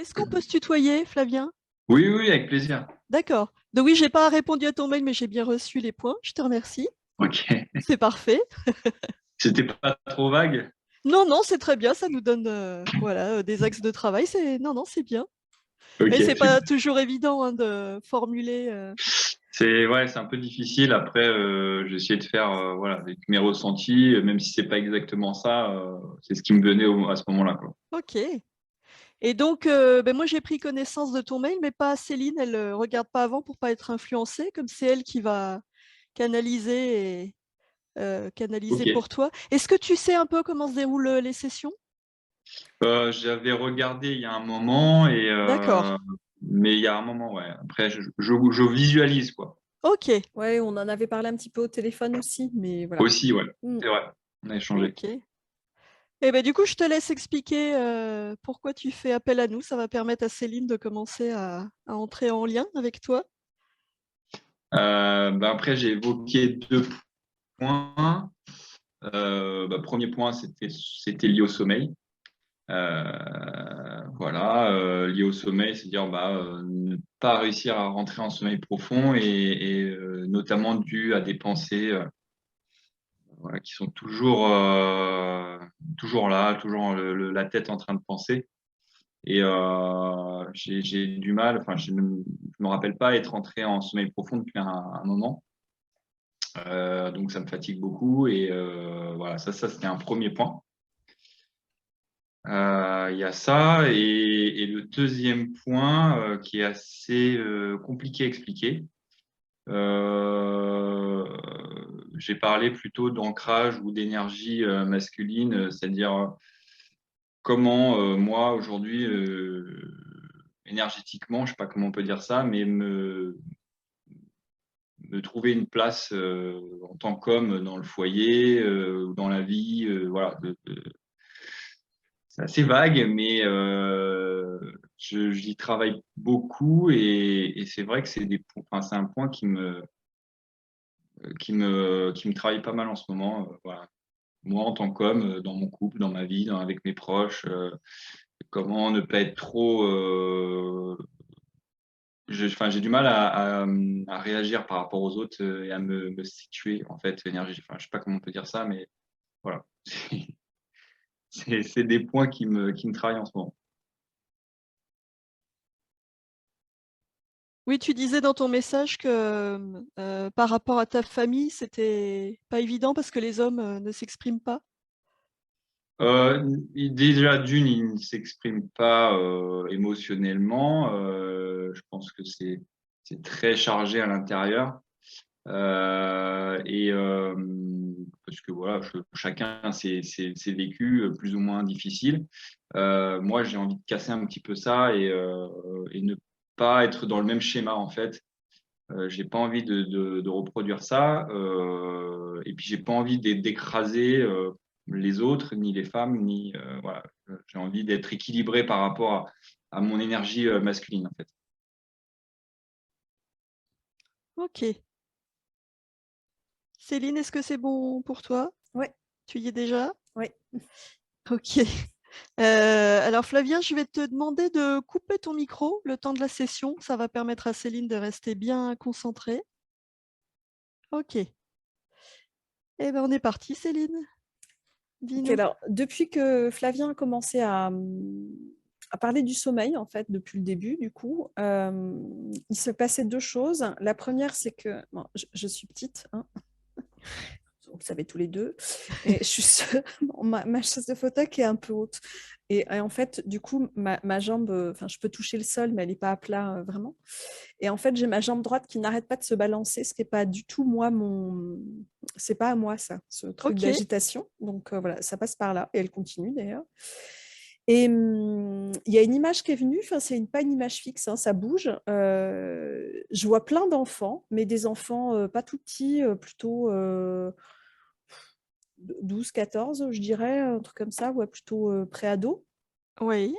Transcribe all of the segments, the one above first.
Est-ce qu'on peut se tutoyer, Flavien? Oui, oui, avec plaisir. D'accord. Donc oui, j'ai pas répondu à ton mail, mais j'ai bien reçu les points. Je te remercie. Ok. C'est parfait. C'était pas trop vague? Non, non, c'est très bien. Ça nous donne voilà, des axes de travail. Non, non, c'est bien. Ok, Mais c'est pas super. toujours évident hein, de formuler. C'est un peu difficile. Après, j'ai essayé de faire voilà avec mes ressentis, même si c'est pas exactement ça. C'est ce qui me venait à ce moment-là, quoi. Ok. Et donc, ben moi, j'ai pris connaissance de ton mail, mais pas Céline. Elle regarde pas avant pour pas être influencée, comme c'est elle qui va canaliser et canaliser Ok. pour toi. Est-ce que tu sais un peu comment se déroulent les sessions? J'avais regardé il y a un moment D'accord. mais il y a un moment, ouais. Après, je visualise quoi. Ok. Ouais, on en avait parlé un petit peu au téléphone aussi, mais voilà. Aussi, ouais. Mmh. C'est vrai. On a échangé. Ok. Et ben du coup, je te laisse expliquer pourquoi tu fais appel à nous. Ça va permettre à Céline de commencer à entrer en lien avec toi. Après, j'ai évoqué deux points. Premier point, c'était lié au sommeil. Voilà, lié au sommeil, c'est-à-dire ne pas réussir à rentrer en sommeil profond et notamment dû à des pensées voilà, qui sont toujours là, toujours la tête en train de penser. Et j'ai du mal, enfin je ne me rappelle pas être rentré en sommeil profond depuis un moment. Donc ça me fatigue beaucoup et voilà, ça c'était un premier point. Il y a ça et le deuxième point qui est assez compliqué à expliquer. Euh, j'ai parlé plutôt d'ancrage ou d'énergie masculine, c'est-à-dire comment moi aujourd'hui énergétiquement, je sais pas comment on peut dire ça, mais me trouver une place en tant qu'homme dans le foyer, dans la vie, voilà, c'est assez vague, mais j'y travaille beaucoup et c'est vrai que enfin, c'est un point qui me travaille pas mal en ce moment. Voilà. Moi, en tant qu'homme, dans mon couple, dans ma vie, avec mes proches, comment ne pas être trop. Enfin, j'ai du mal à réagir par rapport aux autres et à me situer en fait énergie. Enfin, je sais pas comment on peut dire ça, mais voilà. C'est des points qui me travaillent en ce moment. Oui, tu disais dans ton message que par rapport à ta famille, c'était pas évident parce que les hommes ne s'expriment pas. Déjà, d'une, il ne s'exprime pas émotionnellement. Je pense que c'est très chargé à l'intérieur. Et parce que voilà, chacun a ses vécus plus ou moins difficiles. Moi, j'ai envie de casser un petit peu ça et ne pas être dans le même schéma en fait. J'ai pas envie de reproduire ça. Et puis j'ai pas envie d'écraser les autres, ni les femmes, ni voilà. J'ai envie d'être équilibré par rapport à mon énergie masculine en fait. Ok. Céline, est-ce que c'est bon pour toi? Ouais, Tu y es déjà? ouais. Ok. Alors Flavien, je vais te demander de couper ton micro le temps de la session. Ça va permettre à Céline de rester bien concentrée. Ok. Eh ben on est parti, Céline. OK, Dis-nous. alors depuis que Flavien a commencé à parler du sommeil, en fait, depuis le début, du coup, il se passait 2 choses. La première, c'est que bon, je suis petite, hein, vous le savez tous les 2 et je suis seule ma chaise de fauteuil qui est un peu haute et en fait, du coup, ma jambe, enfin, je peux toucher le sol, mais elle est pas à plat, vraiment et en fait, j'ai ma jambe droite qui n'arrête pas de se balancer, ce qui est pas du tout moi mon c'est pas à moi ça, ce truc Ok. d'agitation. Donc voilà, ça passe par là et elle continue d'ailleurs. Et il y a une image qui est venue, enfin c'est pas une image fixe, hein, ça bouge. Je vois plein d'enfants, mais des enfants pas tout petits, plutôt 12-14, je dirais, un truc comme ça, ouais, plutôt pré-ado. Oui.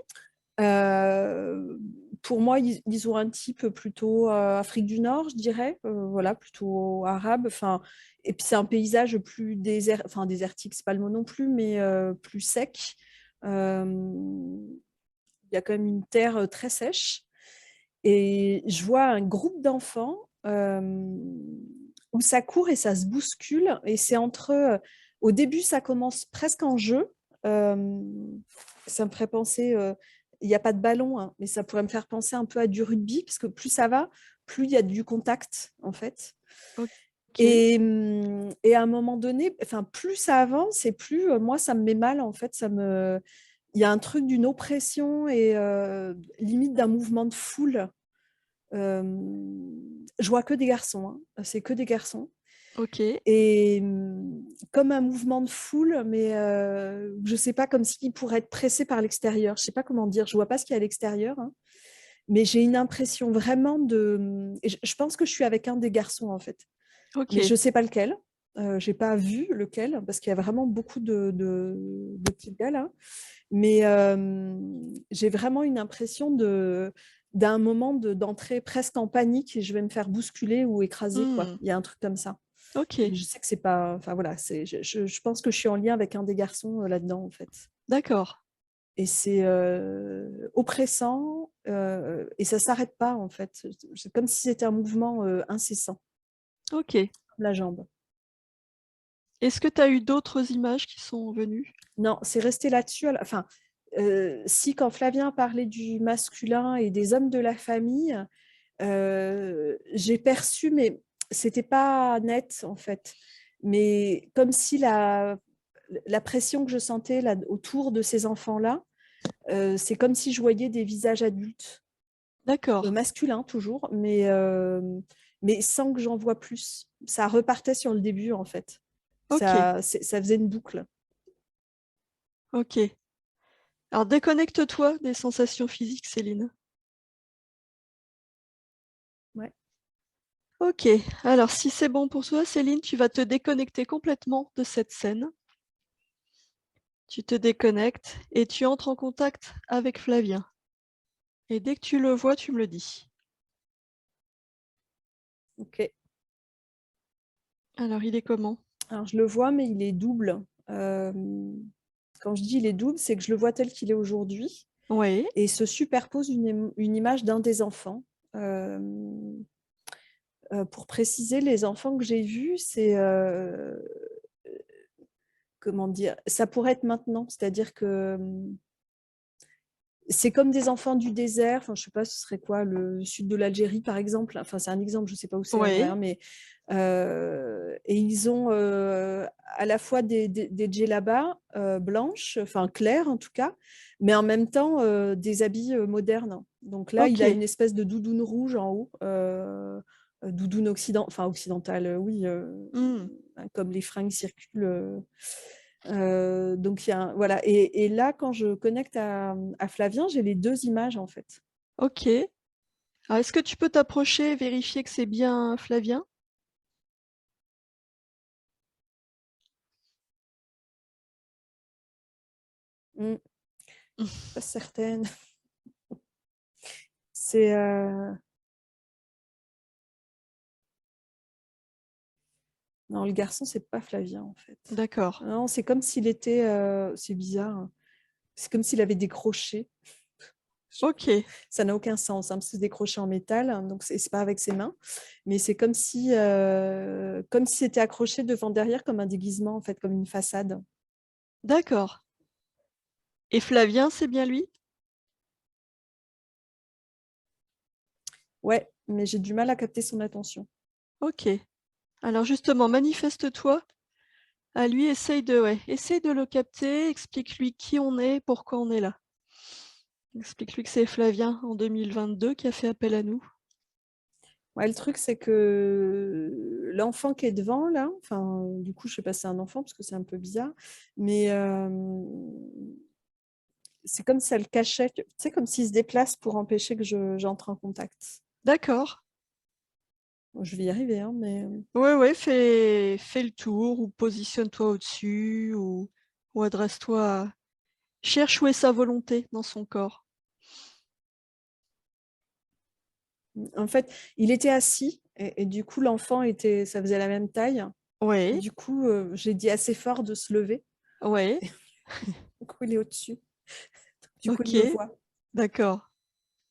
Euh, pour moi, ils ont un type plutôt Afrique du Nord, je dirais, voilà, plutôt arabe. Enfin, et puis c'est un paysage plus enfin désertique, c'est pas le mot non plus, mais plus sec. Euh, il y a quand même une terre très sèche. Et je vois un groupe d'enfants où ça court et ça se bouscule. Et c'est au début, ça commence presque en jeu. Ça me ferait penser, il n'y a pas de ballon, hein, mais ça pourrait me faire penser un peu à du rugby, parce que plus ça va, plus il y a du contact, en fait. Ok. Et à un moment donné, enfin, plus ça avance et plus moi, ça me met mal, en fait. Il y a un truc d'une oppression et limite d'un mouvement de foule. Je vois que des garçons, hein. C'est que des garçons. Ok. Et comme un mouvement de foule, mais je ne sais pas, comme s'ils pourraient être pressés par l'extérieur. Je ne sais pas comment dire, je ne vois pas ce qu'il y a à l'extérieur, hein. Mais j'ai une impression vraiment de... et je pense que je suis avec un des garçons, en fait. Ok. Mais je ne sais pas lequel. Je n'ai pas vu lequel, parce qu'il y a vraiment beaucoup de petits gars là. Mais j'ai vraiment une impression d'un moment d'entrer presque en panique et je vais me faire bousculer ou écraser, quoi. Hmm. Il y a un truc comme ça. Ok. Mais je sais que c'est pas... Enfin voilà, je pense que je suis en lien avec un des garçons là-dedans, en fait. D'accord. Et c'est oppressant et ça s'arrête pas, en fait. C'est comme si c'était un mouvement incessant, Ok. comme la jambe. Est-ce que tu as eu d'autres images qui sont venues? Non, c'est resté là-dessus. Enfin, si quand Flavien parlait du masculin et des hommes de la famille, j'ai perçu, mais c'était pas net en fait. Mais comme si la pression que je sentais là, autour de ces enfants-là, c'est comme si je voyais des visages adultes, D'accord. masculins toujours, mais sans que j'en vois plus. Ça repartait sur le début en fait. Ok. Ça faisait une boucle. Ok. Alors déconnecte-toi des sensations physiques, Céline. Ouais. Ok. Alors si c'est bon pour toi, Céline, tu vas te déconnecter complètement de cette scène. Tu te déconnectes et tu entres en contact avec Flavien. Et dès que tu le vois, tu me le dis. Ok. Alors il est comment? Alors, je le vois, mais il est double. Euh, Quand je dis il est double, c'est que je le vois tel qu'il est aujourd'hui Oui. et se superpose une image d'un des enfants. Euh, pour préciser, les enfants que j'ai vus, c'est comment dire, ça pourrait être maintenant, c'est-à-dire que c'est comme des enfants du désert. Enfin, je sais pas, ce serait quoi, le sud de l'Algérie, par exemple. Enfin, c'est un exemple, je sais pas où c'est en vrai, Oui. hein, mais et ils ont à la fois des djellabas blanches, enfin claires en tout cas, mais en même temps des habits modernes. Donc là, il a Ok. une espèce de doudoune rouge en haut, doudoune occidentale, oui, Hmm. comme les fringues circulent. Donc, voilà. Et là, quand je connecte à Flavien, j'ai les deux images en fait. Ok. Alors est-ce que tu peux t'approcher et vérifier que c'est bien Flavien? Je suis pas certaine. C'est Non, le garçon, c'est pas Flavien en fait. D'accord. Non, c'est comme s'il était. C'est bizarre, hein. C'est comme s'il avait des crochets. Ok. Ça n'a aucun sens, hein, parce que c'est des crochets en métal, hein, donc c'est pas avec ses mains, mais c'est comme si c'était accroché devant derrière comme un déguisement en fait, comme une façade. D'accord. Et Flavien, c'est bien lui? Ouais, mais j'ai du mal à capter son attention. Ok. Alors justement, manifeste-toi à lui, essaye de le capter, explique-lui qui on est, pourquoi on est là. Explique-lui que c'est Flavien en 2022 qui a fait appel à nous. Ouais, le truc, c'est que l'enfant qui est devant, là, enfin, du coup, je sais pas si c'est un enfant, parce que c'est un peu bizarre, mais c'est comme si ça le cachait, tu sais, comme s'il se déplace pour empêcher que j'entre en contact. D'accord. Bon, je vais y arriver, hein, mais Ouais, ouais, fais le tour ou positionne-toi au-dessus ou adresse-toi cherche où est sa volonté dans son corps. en fait, il était assis et du coup, ça faisait la même taille. Et Ouais, du coup, j'ai dit assez fort de se lever. ouais, Du coup, il est au-dessus. Du coup, il me ok. voit. D'accord.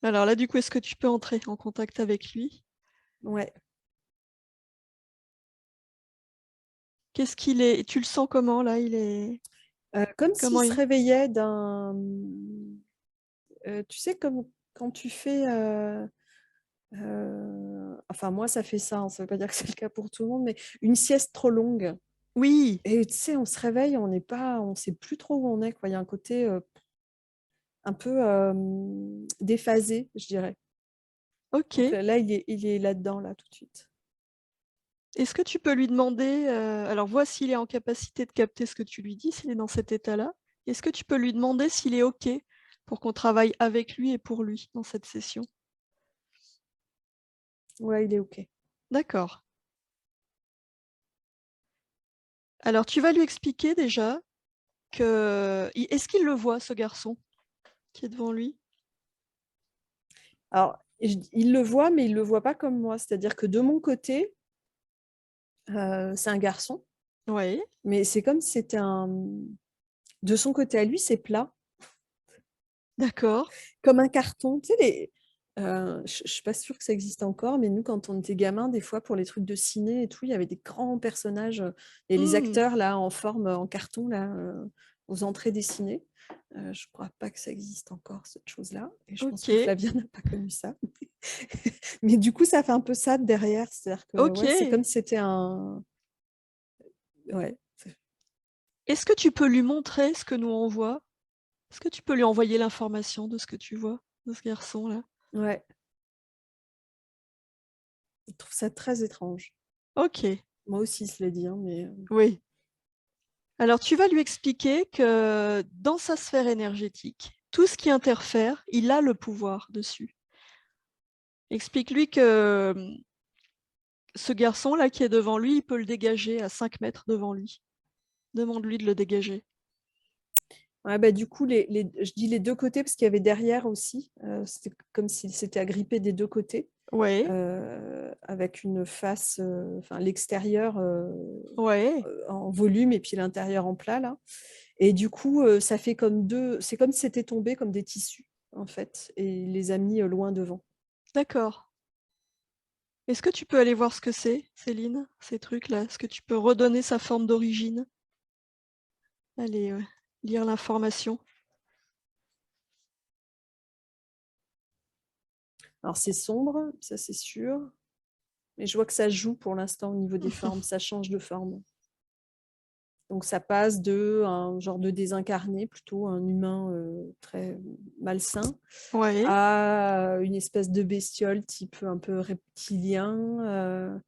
Alors là, du coup, est-ce que tu peux entrer en contact avec lui? Ouais. Qu'est-ce qu'il est? Tu le sens comment là? Il est Comme s'il comment se il réveillait d'un... tu sais, comme quand tu fais... enfin, moi, ça fait ça, hein, ça veut pas dire que c'est le cas pour tout le monde, mais une sieste trop longue. Oui, Et tu sais, on se réveille, on sait plus trop où on est, quoi. Il y a un côté un peu déphasé, je dirais. OK. Donc là, il est là-dedans, là, tout de suite. Est-ce que tu peux lui demander, alors vois s'il est en capacité de capter ce que tu lui dis, s'il est dans cet état-là. Est-ce que tu peux lui demander s'il est OK pour qu'on travaille avec lui et pour lui dans cette session? Ouais, il est OK. D'accord. Alors tu vas lui expliquer déjà que est-ce qu'il le voit, ce garçon qui est devant lui? Alors, il le voit, mais il le voit pas comme moi. C'est-à-dire que de mon côté, c'est un garçon, Oui, mais c'est comme si c'était un... De son côté à lui, c'est plat, d'accord. comme un carton. Tu sais, je suis pas sûre que ça existe encore, mais nous, quand on était gamin, des fois, pour les trucs de ciné et tout, il y avait des grands personnages et les Mmh, acteurs là en forme, en carton, là, aux entrées des ciné. Je crois pas que ça existe encore, cette chose-là. Et je pense que OK, Flavien n'a pas connu ça. Mais du coup, ça fait un peu ça derrière. C'est-à-dire que ouais, c'est OK. comme si c'était un... Ouais. Est-ce que tu peux lui montrer ce que nous on voit? Est-ce que tu peux lui envoyer l'information de ce que tu vois, de ce garçon-là? Ouais. Je trouve ça très étrange. OK, Moi aussi, je l'ai dit, hein, mais oui. Alors tu vas lui expliquer que dans sa sphère énergétique, tout ce qui interfère, il a le pouvoir dessus. Explique-lui que, ce garçon-là qui est devant lui, il peut le dégager à 5 mètres devant lui. Demande-lui de le dégager. ouais, bah, du coup, je dis les deux côtés parce qu'il y avait derrière aussi. C'était comme s'il s'était agrippé des deux côtés, Ouais, avec une face, enfin l'extérieur ouais, en volume et puis l'intérieur en plat là. Et du coup, ça fait comme deux. C'est comme si c'était tombé comme des tissus en fait, et il les a mis loin devant. d'accord. Est-ce que tu peux aller voir ce que c'est, Céline, ces trucs-là? Est-ce que tu peux redonner sa forme d'origine? Allez, lire l'information. Alors c'est sombre, ça c'est sûr. Mais je vois que ça joue pour l'instant au niveau des formes, ça change de forme. Donc ça passe de un genre de désincarné, plutôt un humain très malsain, Ouais. à une espèce de bestiole type un peu reptilien.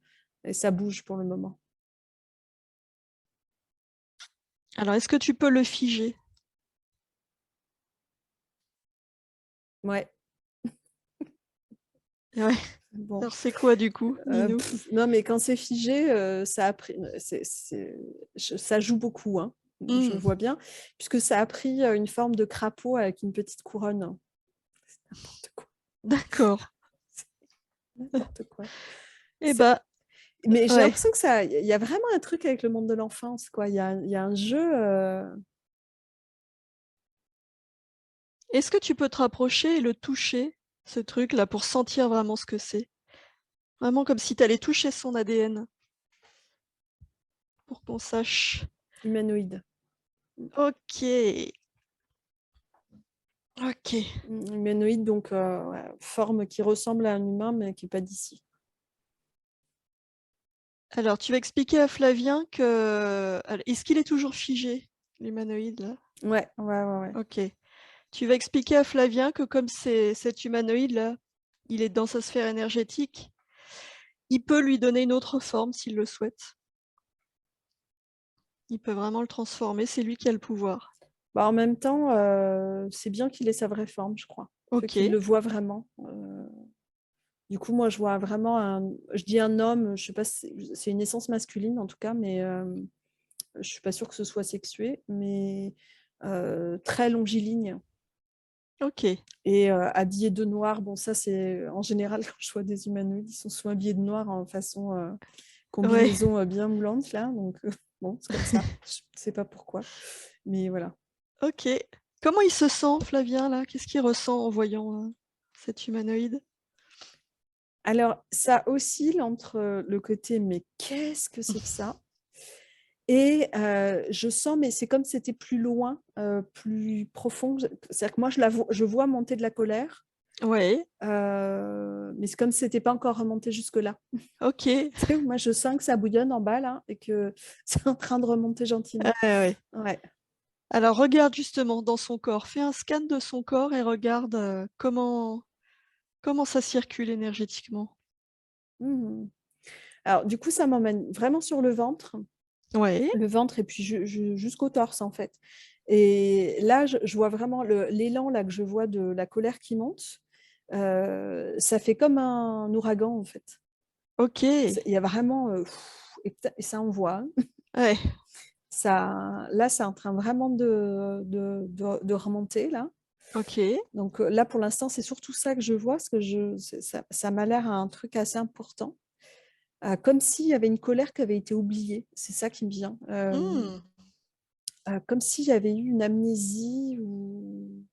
Et ça bouge pour le moment. Alors est-ce que tu peux le figer? Ouais, Ouais. bon. Alors c'est quoi du coup? Dis-nous. Non, mais quand c'est figé, ça a pris, ça joue beaucoup, hein, je le Mmh. vois bien, puisque ça a pris une forme de crapaud avec une petite couronne. C'est n'importe quoi. D'accord. C'est n'importe quoi. Eh bah, Mais j'ai ouais. l'impression que ça, il y a vraiment un truc avec le monde de l'enfance, quoi. Il y a un jeu. Est-ce que tu peux te rapprocher et le toucher, ce truc-là, pour sentir vraiment ce que c'est? Vraiment comme si tu allais toucher son ADN, pour qu'on sache. Humanoïde. OK. OK. Humanoïde, donc ouais, forme qui ressemble à un humain, mais qui n'est pas d'ici. Alors tu vas expliquer à Flavien que est-ce qu'il est toujours figé, l'humanoïde là? Ouais, ouais, ouais, ouais. OK. Tu vas expliquer à Flavien que comme c'est cet humanoïde-là, il est dans sa sphère énergétique, il peut lui donner une autre forme s'il le souhaite. Il peut vraiment le transformer, c'est lui qui a le pouvoir. Bah, en même temps, c'est bien qu'il ait sa vraie forme, je crois. Qu'il OK. le voit vraiment. Du coup, moi, je vois vraiment je dis un homme, je sais pas si c'est une essence masculine en tout cas, mais je suis pas sûre que ce soit sexué, mais très longiligne OK. et habillé de noir. Bon, ça, c'est en général quand je vois des humanoïdes, ils sont souvent habillés de noir en façon Ouais. combinaison bien moulante là. Donc bon, c'est comme ça. Je sais pas pourquoi, mais voilà. OK. Comment il se sent, Flavien, là? Qu'est-ce qu'il ressent en voyant cet humanoïde? Alors, ça oscille entre le côté mais qu'est-ce que c'est que ça? Et je sens, mais c'est comme si c'était plus loin, plus profond. C'est-à-dire que moi, je vois monter de la colère, Ouais, mais c'est comme si c'était pas encore remonté jusque-là. ok. Tu sais, moi, je sens que ça bouillonne en bas là et que c'est en train de remonter gentiment. Ouais. Ouais. Alors regarde justement dans son corps. Fais un scan de son corps et regarde comment ça circule énergétiquement. Mhm. Alors, du coup, ça m'emmène vraiment sur Ouais, le ventre et puis jusqu'au torse en fait. Et là, je vois vraiment l'élan là que je vois de la colère qui monte. Ça fait comme un ouragan en fait. ok. Il y a vraiment et ça envoie. Ouais, Ça, là, c'est en train vraiment de remonter là. ok. Donc là, pour l'instant, c'est surtout ça que je vois, parce que ça m'a l'air un truc assez important. Comme s'il y avait une colère qui avait été oubliée. C'est ça qui me vient. Hmm, Comme s'il y avait eu une amnésie ou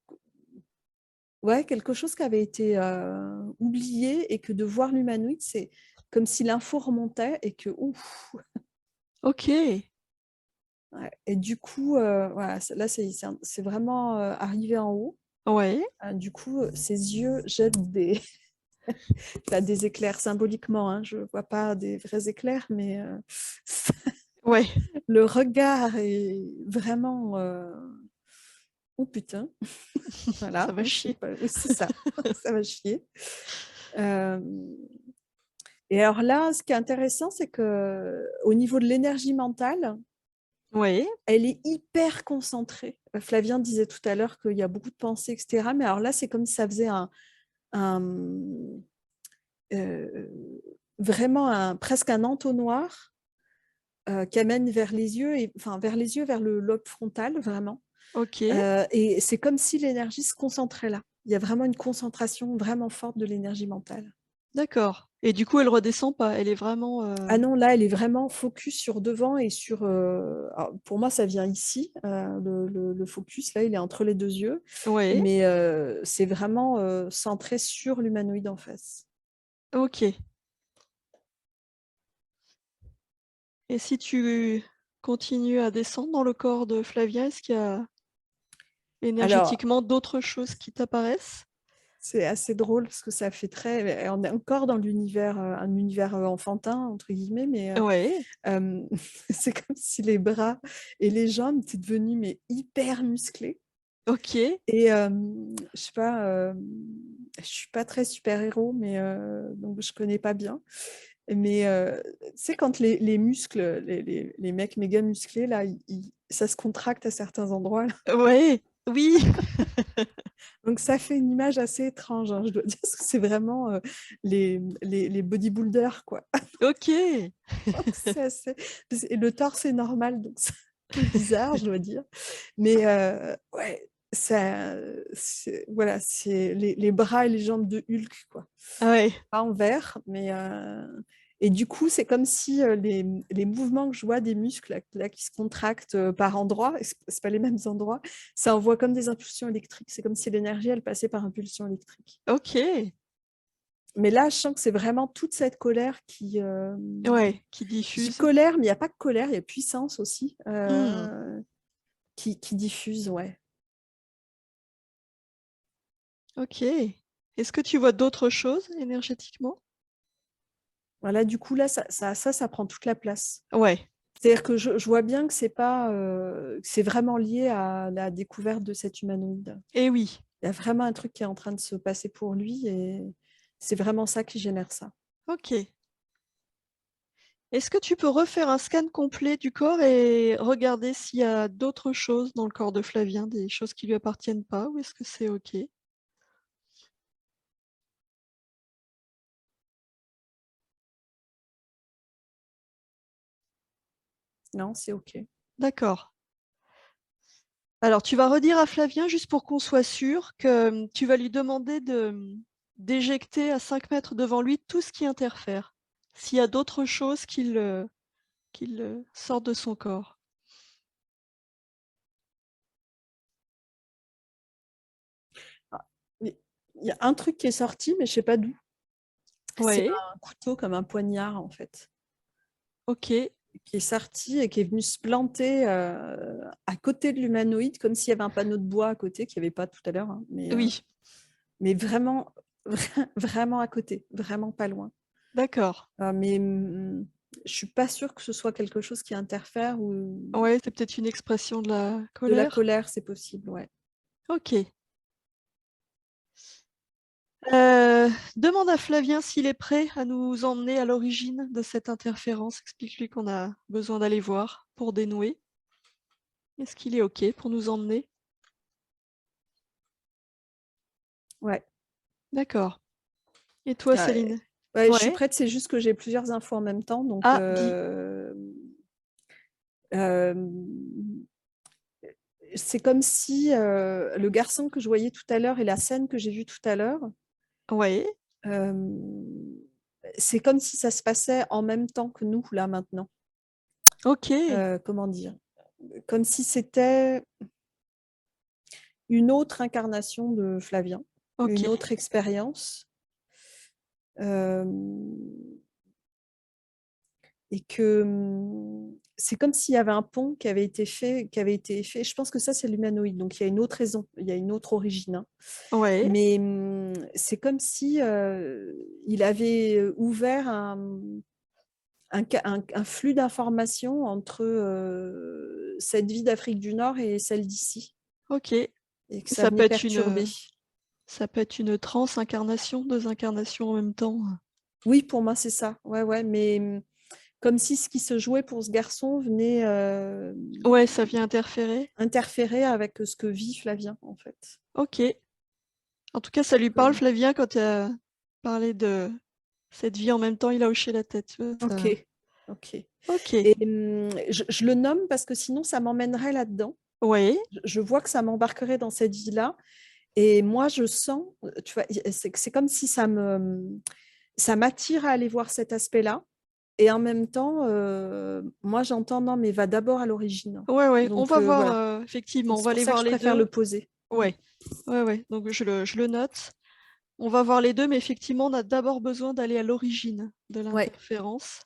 ouais, quelque chose qui avait été oublié et que de voir l'humanoïde, c'est comme si l'info remontait et que ouf. ok. Ouais. Et du coup, voilà, là, c'est vraiment arrivé en haut. Ouais, Du coup, ses yeux jettent bah, des éclairs symboliquement. Hein. Je ne vois pas des vrais éclairs, mais ouais. le regard est vraiment oh putain, Ça voilà, va je sais chier. pas, oui, c'est ça, ça va chier. Euh, et alors là, ce qui est intéressant, c'est que au niveau de l'énergie mentale, Ouais, elle est hyper concentrée. Flavien disait tout à l'heure qu'il y a beaucoup de pensées, etc. Mais alors là, c'est comme si ça faisait un, euh, vraiment presque un entonnoir qui amène vers les yeux, enfin vers les yeux, vers le lobe frontal, vraiment. ok. Et c'est comme si l'énergie se concentrait là. Il y a vraiment une concentration vraiment forte de l'énergie mentale. D'accord. Et du coup, elle redescend pas. Elle est vraiment. Ah non, là, elle est vraiment focus sur devant et sur. Alors, pour moi, ça vient ici. Le focus, là, il est entre les deux yeux. Ouais, Mais c'est vraiment centré sur l'humanoïde en face. ok. Et si tu continues à descendre dans le corps de Flavien, est-ce qu'il y a Alors, énergétiquement d'autres choses qui t'apparaissent? c'est assez drôle parce que ça fait très. On est encore dans l'univers, un univers enfantin, entre guillemets, mais Ouais, c'est comme si les bras et les jambes étaient devenus mais hyper musclés. ok. Et je sais pas, je suis pas très super-héros, mais donc je connais pas bien. Mais tu sais, quand les muscles, les mecs méga musclés, là, ça se contracte à certains endroits. Là. Ouais, oui, Donc ça fait une image assez étrange, hein, je dois dire, parce que c'est vraiment les bodybuilders, quoi. ok. C'est assez- Et le torse est normal, donc c'est un peu bizarre, je dois dire. Mais ouais, voilà, c'est les bras et les jambes de Hulk, quoi. Ouais, Pas en vert, mais et du coup, c'est comme si les mouvements que je vois des muscles là, qui se contractent par endroits, et c'est pas les mêmes endroits, ça envoie comme des impulsions électriques. C'est comme si l'énergie, elle passait par impulsion électrique. ok. Mais là, je sens que c'est vraiment toute cette colère qui, Ouais, qui je dis diffuse. colère, mais il n'y a pas que colère, il y a puissance aussi Hmm, qui diffuse, ouais. ok. Est-ce que tu vois d'autres choses énergétiquement? Voilà, du coup, là, ça prend toute la place. Ouais, C'est-à-dire que je vois bien que c'est pas, que c'est vraiment lié à la découverte de cet humanoïde. et oui. Il y a vraiment un truc qui est en train de se passer pour lui et c'est vraiment ça qui génère ça. Ok. Est-ce que tu peux refaire un scan complet du corps et regarder s'il y a d'autres choses dans le corps de Flavien, des choses qui lui appartiennent pas, ou est-ce que c'est ok? Non, c'est OK. D'accord. Alors, tu vas redire à Flavien, juste pour qu'on soit sûr, que tu vas lui demander d'éjecter à 5 mètres devant lui tout ce qui interfère. S'il y a d'autres choses qu'il sortent de son corps. il y a un truc qui est sorti, mais je sais pas d'où. C'est Ouais, un couteau comme un poignard, en fait, ok. qui est sorti et qui est venu se planter à côté de l'humanoïde, comme s'il y avait un panneau de bois à côté, qu'il n'y avait pas tout à l'heure, hein, Oui, mais vraiment, vraiment à côté, vraiment pas loin. d'accord. Mais je suis pas sûre que ce soit quelque chose qui interfère ou Ouais, c'est peut-être une expression de la de la colère. colère, c'est possible, ouais. Ok. Demande à Flavien s'il est prêt à nous emmener à l'origine de cette interférence. Explique-lui qu'on a besoin d'aller voir pour dénouer. Est-ce qu'il est ok pour nous emmener? Ouais. D'accord. Et toi, Ah, Céline? ouais, je suis Ouais. prête, c'est juste que j'ai plusieurs infos en même temps, donc Ah, dis. c'est comme si le garçon que je voyais tout à l'heure et la scène que j'ai vue tout à l'heure, Ouais. c'est comme si ça se passait en même temps que nous, là, maintenant. Ok. Comment dire? Comme si c'était une autre incarnation de Flavien, Ok. une autre expérience. Euh, et que c'est comme s'il y avait un pont qui avait été fait. Je pense que ça, c'est l'humanoïde. Donc, il y a une autre raison, il y a une autre origine, hein. Ouais. Mais c'est comme si il avait ouvert un flux d'informations entre cette vie d'Afrique du Nord et celle d'ici, Ok. et que ça Ça venait peut être perturber. ça peut être une transincarnation, deux incarnations en même temps. Oui, pour moi, c'est ça. Ouais, ouais, mais comme si ce qui se jouait pour ce garçon venait Ouais, ça vient interférer. interférer avec ce que vit Flavien, en fait. Ok. En tout cas, ça lui parle, Flavien, quand tu as parlé de cette vie en même temps, il a hoché la tête. Tu vois, ça. Ok, ok. Ok. Et je le nomme parce que sinon, ça m'emmènerait là-dedans. Ouais. Je vois que ça m'embarquerait dans cette vie-là. Et moi, je sens, tu vois, c'est comme si ça m'attire à aller voir cet aspect-là. Et en même temps, moi, j'entends, non, mais va d'abord à l'origine. Ouais, ouais. On Donc, va voir, voilà. effectivement, Donc, on c'est va pour aller ça que voir je les préfère deux. le poser. Ouais. Ouais, ouais. Donc je le note. On va voir les deux, mais effectivement, on a d'abord besoin d'aller à l'origine de Ouais, l'interférence.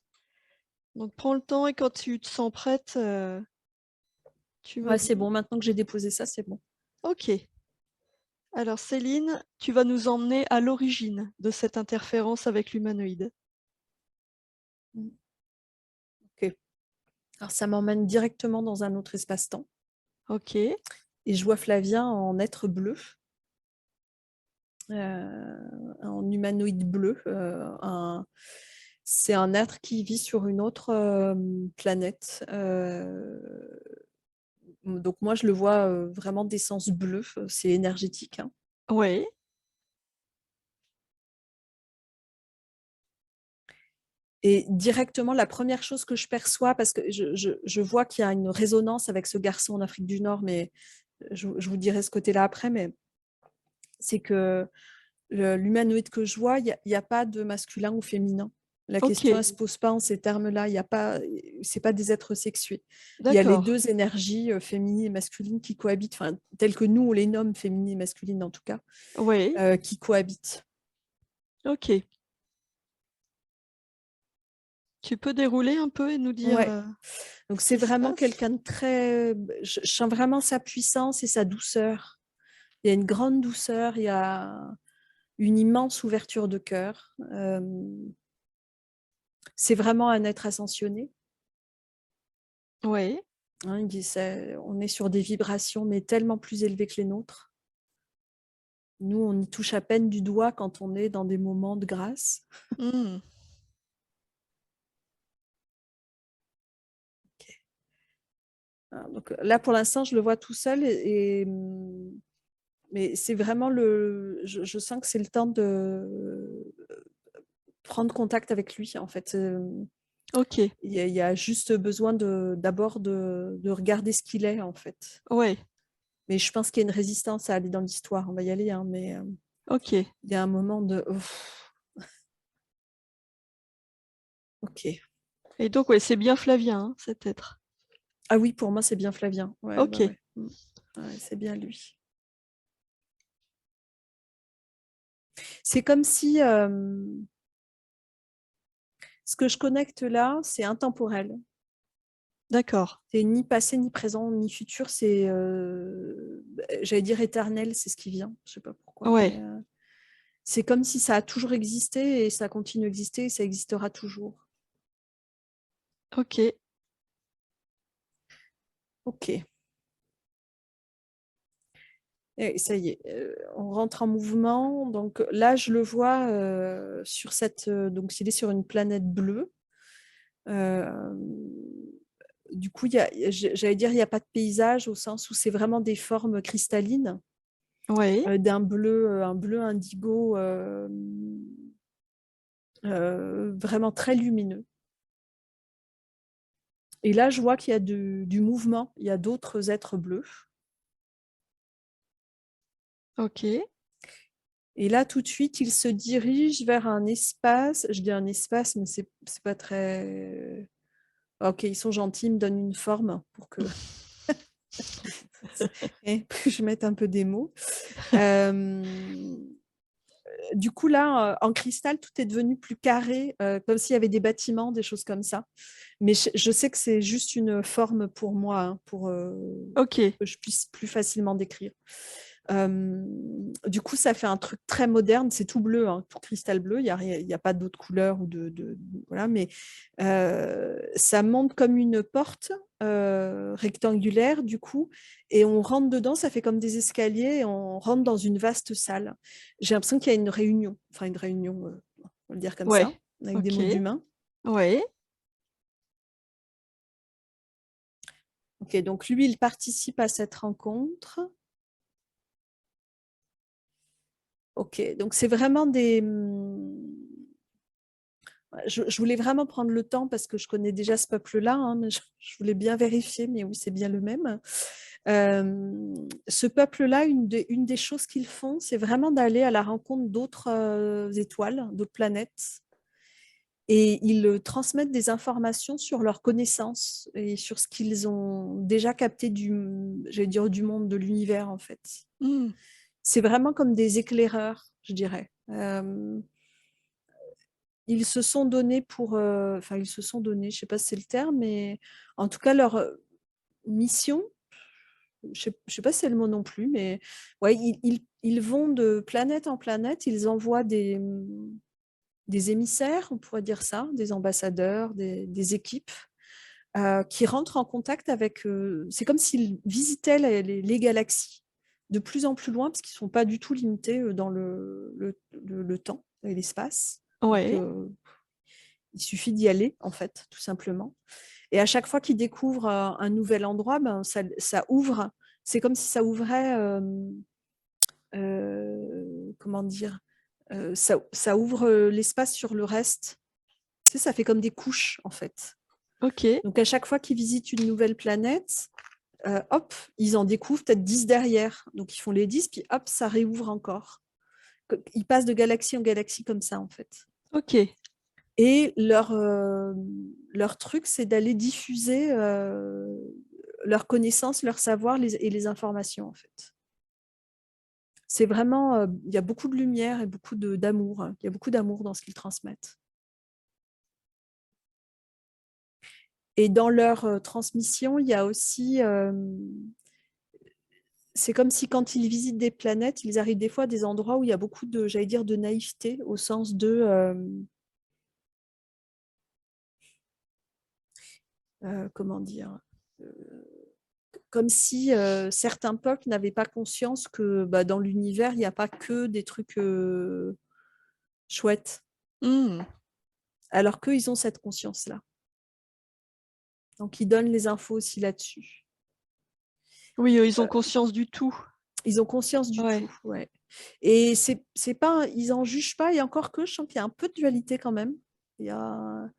Donc prends le temps et quand tu te sens prête, tu me ouais, c'est dis. bon. Maintenant que j'ai déposé ça, c'est bon. Ok. Alors Céline, tu vas nous emmener à l'origine de cette interférence avec l'humanoïde. Ok. Alors, ça m'emmène directement dans un autre espace-temps. Ok. Et je vois Flavien en être bleu, en humanoïde bleu. C'est un être qui vit sur une autre planète. Donc moi, je le vois vraiment d'essence bleue. C'est énergétique, hein. Ouais. Et directement, la première chose que je perçois, parce que je vois qu'il y a une résonance avec ce garçon en Afrique du Nord, mais je vous dirai ce côté-là après, mais c'est que l'humanoïde que je vois, il y a pas de masculin ou féminin. La Ok. question, elle ne se pose pas en ces termes-là. Il y a pas, c'est pas des êtres sexués. Il y a les D'accord. deux énergies, féminines et masculines, qui cohabitent, enfin, telles que nous, on les nomme féminines et masculines en tout cas, Ouais. qui cohabitent. Ok. Tu peux dérouler un peu et nous dire Ouais. Donc, ce c'est qui se vraiment passe? quelqu'un de très. Je sens vraiment sa puissance et sa douceur. Il y a une grande douceur, il y a une immense ouverture de cœur. C'est vraiment un être ascensionné. Ouais. Hein, on est sur des vibrations, mais tellement plus élevées que les nôtres. Nous, on y touche à peine du doigt quand on est dans des moments de grâce. Hmm. Donc là, pour l'instant, je le vois tout seul, mais c'est vraiment je sens que c'est le temps de prendre contact avec lui, en fait. Ok. Il y a juste besoin d'abord de regarder ce qu'il est, en fait. Ouais. Mais je pense qu'il y a une résistance à aller dans l'histoire. On va y aller, hein, mais Ok. il y a un moment de... Ouf. Ok. Et donc, ouais, c'est bien Flavien, hein, cet être. Ah oui, pour moi, c'est bien Flavien. Ouais, ouais, Ok. ouais. Ouais, c'est bien lui. C'est comme si ce que je connecte là, c'est intemporel. D'accord. C'est ni passé, ni présent, ni futur. C'est, j'allais dire éternel, c'est ce qui vient. Je sais pas pourquoi, mais Ouais. c'est comme si ça a toujours existé et ça continue d'exister et ça existera toujours. Ok. Ok. Et ça y est, on rentre en mouvement. Donc là, je le vois sur cette. Donc, il est sur une planète bleue. Du coup, j'allais dire, il n'y a pas de paysage au sens où c'est vraiment des formes cristallines, Ouais. d'un bleu, un bleu indigo vraiment très lumineux. Et là, je vois qu'il y a du mouvement, il y a d'autres êtres bleus. Ok. Et là, tout de suite, il se dirige vers un espace. Je dis un espace, mais c'est pas très. Ok, ils sont gentils, ils me donnent une forme pour que je mette un peu des mots. Du coup, là, en cristal, tout est devenu plus carré, comme s'il y avait des bâtiments, des choses comme ça. Mais je sais que c'est juste une forme pour moi, hein, pour Ok. que je puisse plus facilement décrire. Du coup, ça fait un truc très moderne. C'est tout bleu, hein, tout cristal bleu. Il y a pas d'autres couleurs ou voilà, mais ça monte comme une porte rectangulaire, du coup, et on rentre dedans. Ça fait comme des escaliers. Et on rentre dans une vaste salle. J'ai l'impression qu'il y a une réunion, enfin une réunion, on va le dire comme ça, Ouais. avec des Ok. mots d'humain. Ouais. Ok, donc lui, il participe à cette rencontre. Ok, donc c'est vraiment des. Je voulais vraiment prendre le temps parce que je connais déjà ce peuple-là, hein, mais je voulais bien vérifier, mais oui, c'est bien le même. Ce peuple-là, une des choses qu'ils font, c'est vraiment d'aller à la rencontre d'autres étoiles, d'autres planètes. Et ils transmettent des informations sur leurs connaissances et sur ce qu'ils ont déjà capté j'allais dire, du monde, de l'univers, en fait. Hmm. C'est vraiment comme des éclaireurs, je dirais. Ils se sont donnés pour, enfin ils se sont donnés, je sais pas si c'est le terme, mais en tout cas leur mission, je sais pas si c'est le mot non plus, mais ouais, ils vont de planète en planète, ils envoient des émissaires, on pourrait dire ça, des ambassadeurs, des équipes qui rentrent en contact avec. C'est comme s'ils visitaient les galaxies de plus en plus loin, parce qu'ils ne sont pas du tout limités dans le temps et l'espace. Donc, Ouais. il suffit d'y aller, en fait, tout simplement. Et à chaque fois qu'ils découvrent un nouvel endroit, ben, ça ouvre. C'est comme si ça ouvrait, comment dire, ça ouvre l'espace sur le reste. Tu sais, ça fait comme des couches, en fait. Ok. Donc, à chaque fois qu'ils visitent une nouvelle planète, hop, ils en découvrent peut-être 10 derrière. Donc, ils font les 10, puis hop, ça réouvre encore. Ils passent de galaxie en galaxie comme ça, en fait. Ok. Et leur truc, c'est d'aller diffuser leurs connaissances, leurs savoirs et les informations, en fait. C'est vraiment, il y a beaucoup de lumière et beaucoup d'amour. Il y a beaucoup d'amour dans ce qu'ils transmettent. Et dans leur transmission, il y a aussi, c'est comme si quand ils visitent des planètes, ils arrivent des fois à des endroits où il y a beaucoup de, j'allais dire, de naïveté, au sens de, comment dire, euh, comme si certains peuples n'avaient pas conscience que bah, dans l'univers, il n'y a pas que des trucs chouettes, Hmm. alors qu'eux, ils ont cette conscience-là. Donc, ils donnent les infos aussi là-dessus. Oui, ils ont conscience du tout. Ils ont conscience du Ouais. tout, ouais. Et c'est pas, ils en jugent pas, et encore que je sens qu'il y a un peu de dualité quand même. Il y a...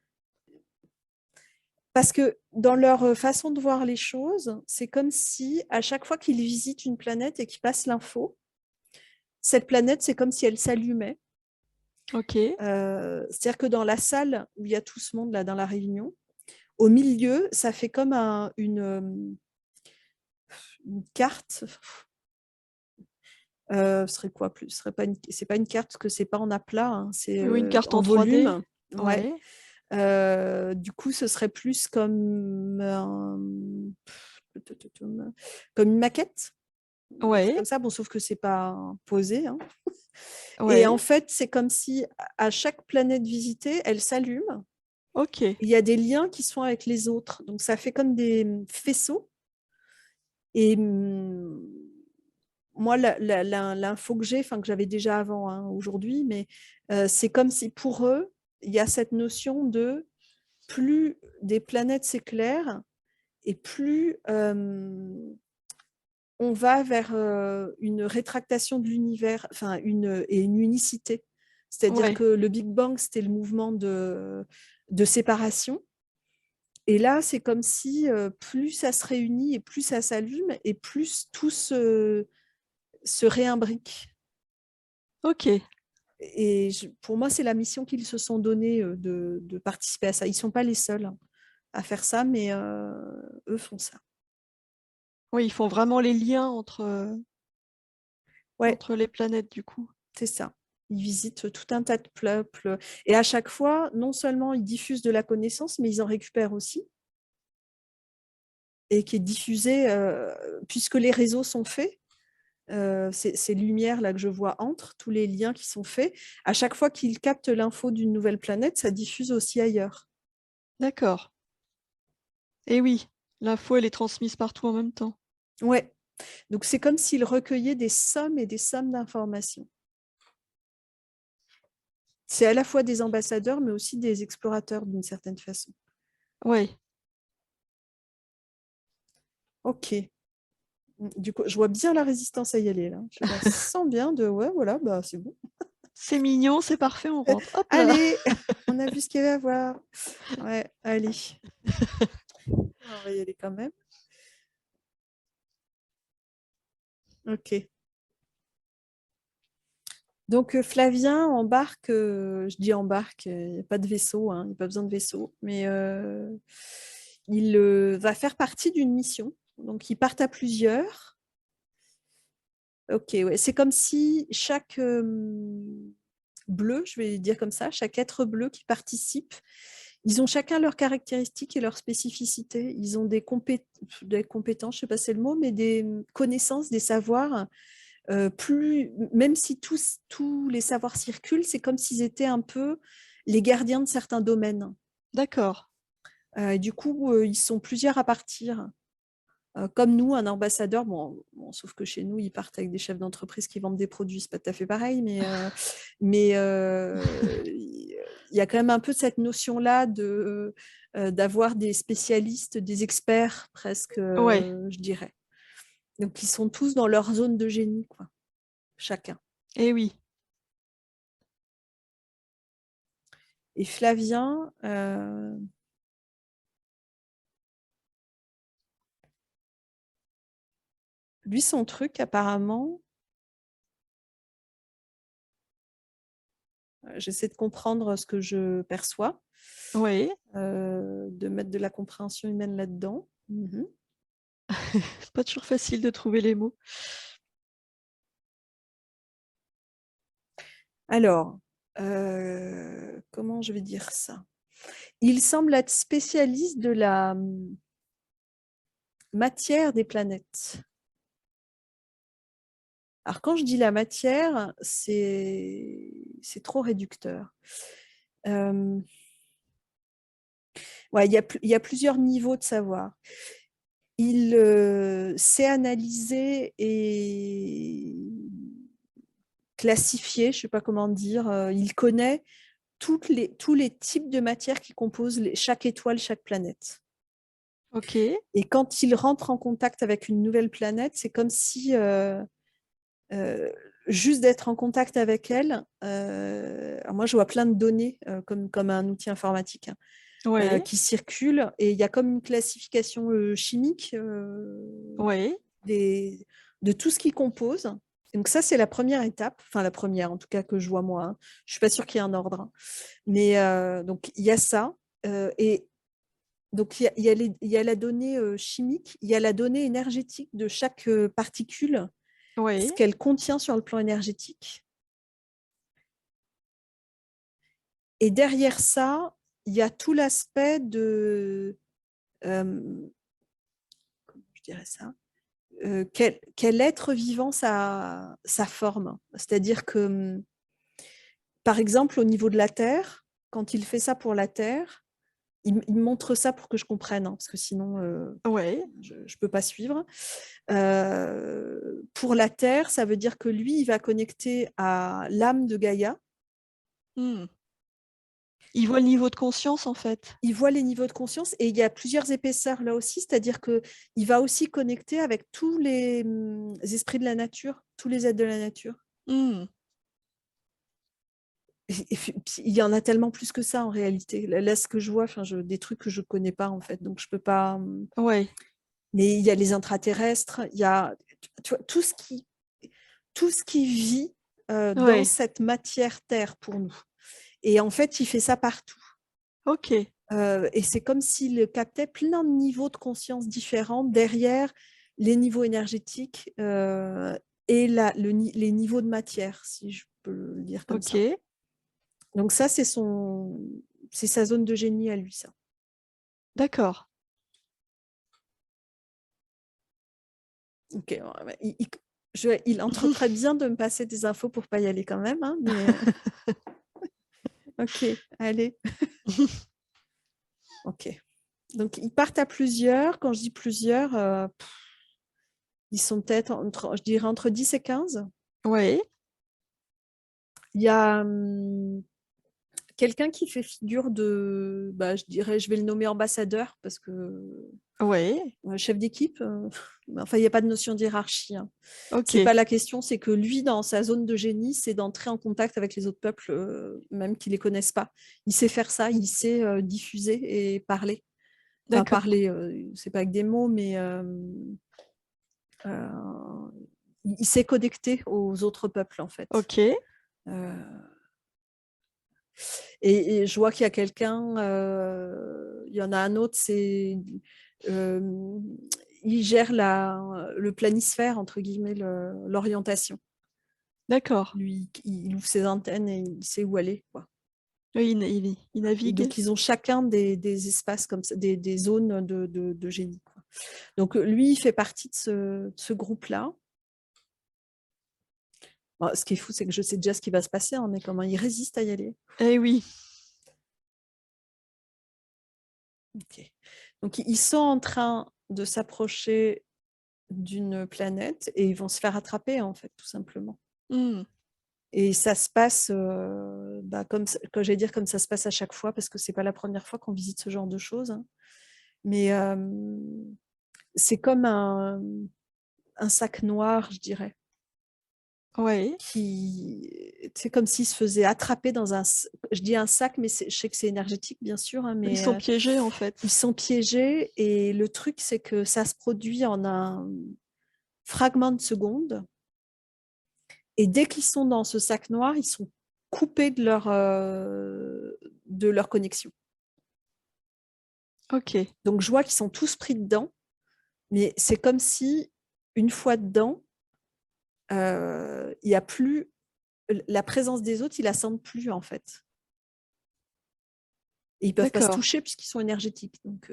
Parce que dans leur façon de voir les choses, c'est comme si à chaque fois qu'ils visitent une planète et qu'ils passent l'info, cette planète, c'est comme si elle s'allumait. Ok. C'est-à-dire que dans la salle où il y a tout ce monde là dans la réunion, au milieu, ça fait comme une carte. Ce serait quoi plus? C'est pas une carte parce que c'est pas en aplat, hein, c'est Une carte en en 3D? volume. Ouais. Ouais. Du coup, ce serait plus comme une maquette, quelque chose Ouais. comme ça. Bon, sauf que c'est pas posé, hein. Et Ouais. en fait, c'est comme si à chaque planète visitée, elle s'allume. OK. Il y a des liens qui sont avec les autres. Donc, ça fait comme des faisceaux. Et moi, l'info que j'ai, enfin que j'avais déjà avant, hein, aujourd'hui, mais c'est comme si pour eux, il y a cette notion de plus des planètes s'éclairent et plus on va vers une rétractation de l'univers, enfin et une unicité. C'est-à-dire Ouais. que le Big Bang, c'était le mouvement de séparation. Et là, c'est comme si plus ça se réunit et plus ça s'allume et plus tout se réimbrique. OK. Et pour moi, c'est la mission qu'ils se sont donnée de participer à ça. Ils ne sont pas les seuls, hein, à faire ça, mais eux font ça. Oui, ils font vraiment les liens Ouais, entre les planètes, du coup. c'est ça. Ils visitent tout un tas de peuples. Et à chaque fois, non seulement ils diffusent de la connaissance, mais ils en récupèrent aussi. Et qui est diffusée, puisque les réseaux sont faits, ces lumières là que je vois entre, tous les liens qui sont faits, à chaque fois qu'ils captent l'info d'une nouvelle planète, ça diffuse aussi ailleurs. D'accord. Et oui, l'info, elle est transmise partout en même temps. Ouais. Donc c'est comme s'ils recueillaient des sommes et des sommes d'informations. C'est à la fois des ambassadeurs, mais aussi des explorateurs d'une certaine façon. Ouais. Ok. Du coup, je vois bien la résistance à y aller là. Je la sens bien de ouais, voilà, bah c'est bon. C'est mignon, c'est parfait, on rentre. Hop là. Allez, on a vu ce qu'il y avait à voir. Ouais, allez. On va y aller quand même. Ok. Donc Flavien embarque, je dis embarque, il n'y a pas de vaisseau, hein, il n'y a pas besoin de vaisseau, mais il va faire partie d'une mission. Donc ils partent à plusieurs. Ok, ouais. C'est comme si chaque bleu, je vais dire comme ça, chaque être bleu qui participe, ils ont chacun leurs caractéristiques et leurs spécificités. Ils ont des compétences, je ne sais pas si c'est le mot, mais des connaissances, des savoirs. Même si tous les savoirs circulent, c'est comme s'ils étaient un peu les gardiens de certains domaines. D'accord. Et du coup, ils sont plusieurs à partir. Comme nous, un ambassadeur, bon, sauf que chez nous, ils partent avec des chefs d'entreprise qui vendent des produits, c'est pas tout à fait pareil, mais il y a quand même un peu cette notion-là d'avoir des spécialistes, des experts presque, Ouais. je dirais. Donc, ils sont tous dans leur zone de génie, quoi, chacun. Et oui. Et Flavien, lui, son truc, apparemment, j'essaie de comprendre ce que je perçois, Oui. de mettre de la compréhension humaine là-dedans. Mhm. C'est pas toujours facile de trouver les mots. Alors, comment je vais dire ça? Il semble être spécialiste de la matière des planètes. Alors, quand je dis la matière, c'est trop réducteur. Ouais, il y a plusieurs niveaux de savoir. Il sait analyser et classifier, je ne sais pas comment dire, il connaît tous les types de matières qui composent chaque étoile, chaque planète. Ok. Et quand il rentre en contact avec une nouvelle planète, c'est comme si juste d'être en contact avec elle, moi je vois plein de données comme un outil informatique, hein, Ouais. qui circulent et il y a comme une classification chimique Ouais. de tout ce qui compose. Donc ça, c'est la première étape, enfin la première en tout cas que je vois moi, hein. Je ne suis pas sûre qu'il y ait un ordre, hein. Mais donc il y a ça. Et donc il y a la donnée chimique, il y a la donnée énergétique de chaque particule Oui. ce qu'elle contient sur le plan énergétique. Et derrière ça, il y a tout l'aspect de, comment je dirais ça, quel être vivant ça forme. C'est-à-dire que, par exemple, au niveau de la Terre, quand il fait ça pour la Terre, il montre ça pour que je comprenne, hein, parce que sinon, Oui. je ne peux pas suivre. Pour la Terre, ça veut dire que lui, il va connecter à l'âme de Gaïa. Mmh. Il voit le niveau de conscience, en fait? Il voit les niveaux de conscience et il y a plusieurs épaisseurs là aussi, c'est-à-dire qu'il va aussi connecter avec tous les esprits de la nature, tous les êtres de la nature. Mmh. Et puis, il y en a tellement plus que ça en réalité. Là, ce que je vois, des trucs que je ne connais pas en fait, donc je peux pas. Ouais. Mais il y a les intraterrestres, il y a tu vois, tout ce qui vit dans Ouais. cette matière terre pour nous. Et en fait, il fait ça partout. OK. Et c'est comme s'il captait plein de niveaux de conscience différents derrière les niveaux énergétiques et les niveaux de matière, si je peux le dire comme ça. OK. Donc ça, c'est sa zone de génie à lui, ça. D'accord. Ok, ouais, il entrerait bien de me passer des infos pour pas y aller quand même, hein, mais ok, allez. Ok. Donc ils partent à plusieurs. Quand je dis plusieurs, ils sont peut-être je dirais entre 10 et 15. Oui. Il y a quelqu'un qui fait figure de, je dirais, je vais le nommer ambassadeur parce que Oui. chef d'équipe, enfin, il n'y a pas de notion d'hierarchie. Hein. C'est OK. pas la question, c'est que lui, dans sa zone de génie, c'est d'entrer en contact avec les autres peuples, même qui ne les connaissent pas. Il sait faire ça, il sait diffuser et parler. Enfin, D'accord. parler, c'est pas avec des mots, mais il sait connecter aux autres peuples, en fait. OK. Et je vois qu'il y a quelqu'un, il y en a un autre, il gère le planisphère, entre guillemets, l'orientation. D'accord. Lui, il ouvre ses antennes et il sait où aller, quoi. Oui, il Et navigue? donc, ils ont chacun des espaces comme ça, des zones de génie, quoi. Donc, lui, il fait partie de ce groupe-là. Bon, ce qui est fou, c'est que je sais déjà ce qui va se passer, hein, mais comment il résiste à y aller. Eh oui. Okay. Donc, ils sont en train de s'approcher d'une planète et ils vont se faire attraper, en fait, tout simplement. Mmh. Et ça se passe, comme j'allais dire, comme ça se passe à chaque fois, parce que c'est pas la première fois qu'on visite ce genre de choses. Hein. Mais c'est comme un sac noir, je dirais. Ouais. C'est comme s'il se faisait attraper dans je dis un sac, mais je sais que c'est énergétique, bien sûr, hein, Ils mais sont piégés, en fait. ils sont piégés et le truc, c'est que ça se produit en un fragment de seconde et dès qu'ils sont dans ce sac noir, ils sont coupés de leur connexion. OK. Donc, je vois qu'ils sont tous pris dedans, mais c'est comme si, une fois dedans, il n'y a plus la présence des autres, ils la sentent plus en fait. Et ils peuvent pas se D'accord. toucher puisqu'ils sont énergétiques. Donc,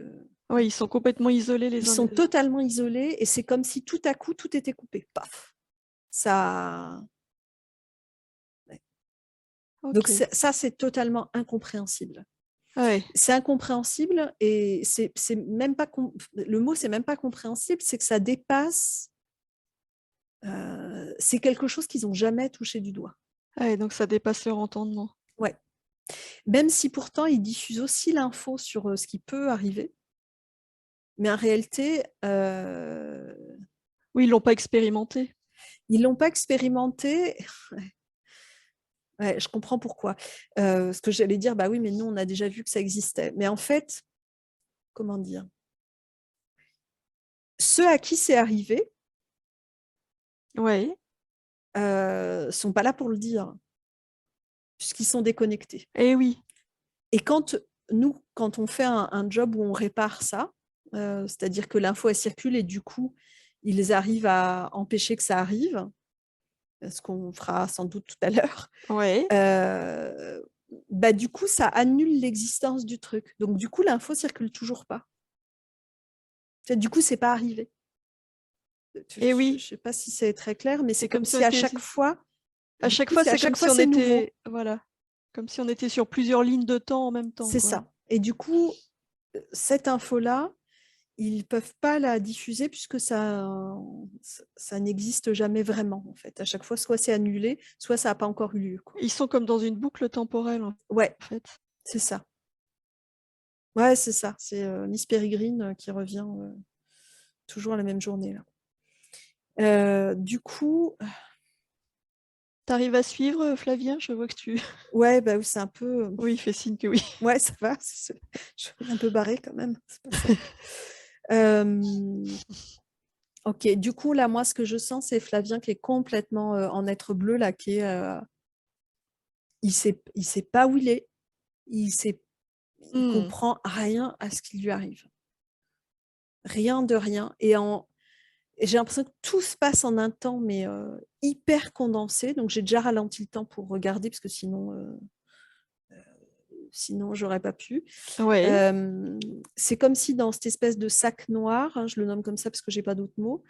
Oui, ils sont complètement isolés les ils uns sont des autres. totalement isolés et c'est comme si tout à coup tout était coupé. Paf. Ça. Ouais. Donc OK. ça, c'est totalement incompréhensible. Ouais. C'est incompréhensible et c'est même pas le mot, c'est même pas compréhensible, c'est que ça dépasse. C'est quelque chose qu'ils n'ont jamais touché du doigt. Ouais, donc ça dépasse leur entendement. Ouais. Même si pourtant ils diffusent aussi l'info sur ce qui peut arriver, mais en réalité, Oui, ils l'ont pas expérimenté. ils l'ont pas expérimenté. Ouais, je comprends pourquoi. Ce que j'allais dire, bah oui, mais nous on a déjà vu que ça existait. Mais en fait, comment dire, ceux à qui c'est arrivé Ouais. sont pas là pour le dire, puisqu'ils sont déconnectés. Eh oui. Et quand on fait un job où on répare ça, c'est-à-dire que l'info elle circule et du coup ils arrivent à empêcher que ça arrive, ce qu'on fera sans doute tout à l'heure. Ouais. Du coup, ça annule l'existence du truc. Donc, du coup, l'info circule toujours pas. Du coup, c'est pas arrivé. Et oui. Je sais pas si c'est très clair, mais c'est comme si on si à était- chaque fois, À du chaque coup, fois, à c'est chaque comme fois, si on c'est nouveau. était, voilà, comme si on était sur plusieurs lignes de temps en même temps, C'est quoi. ça. Et du coup, cette info-là, ils peuvent pas la diffuser puisque ça n'existe jamais vraiment, en fait. À chaque fois, soit c'est annulé, soit ça n'a pas encore eu lieu, quoi. Ils sont comme dans une boucle temporelle, en Ouais, fait. c'est ça. Ouais, c'est ça. C'est Miss Peregrine qui revient toujours la même journée, là. Du coup, T'arrives à suivre, Flavien? Je vois que tu... ouais, c'est un peu... Oui, il fait signe que oui. Ouais, ça va. Je suis un peu barrée quand même. C'est pas simple. Ok, du coup, là, moi, ce que je sens, c'est Flavien qui est complètement en être bleu, là, qui est... il sait pas où il est. Il comprend rien à ce qui lui arrive. Rien de rien. Et j'ai l'impression que tout se passe en un temps, mais hyper condensé. Donc, j'ai déjà ralenti le temps pour regarder, parce que sinon j'aurais pas pu. Ouais. C'est comme si dans cette espèce de sac noir, hein, je le nomme comme ça parce que j'ai pas d'autre mot,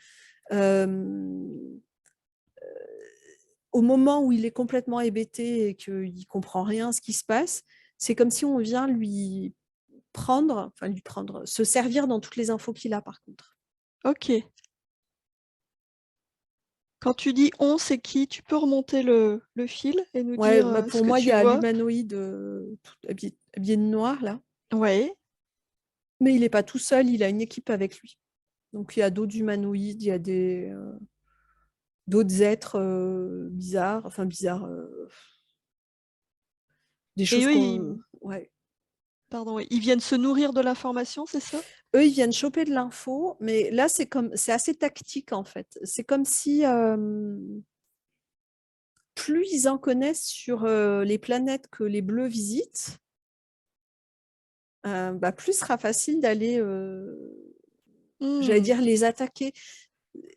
au moment où il est complètement hébété et qu'il comprend rien à ce qui se passe, c'est comme si on vient se servir dans toutes les infos qu'il a par contre. Ok. Quand tu dis on, c'est qui? Tu peux remonter le fil et nous Ouais, dire ce pour que moi, il y tu a vois? l'humanoïde habillé de noir là, Ouais. mais il n'est pas tout seul, il a une équipe avec lui. Donc il y a d'autres humanoïdes, il y a d'autres êtres bizarres, des Et choses eux, qu'on... Ouais. pardon, ils viennent se nourrir de l'information, c'est ça? Eux, ils viennent choper de l'info, mais là, c'est assez tactique en fait. C'est comme si plus ils en connaissent sur les planètes que les Bleus visitent, plus sera facile d'aller, j'allais dire, les attaquer.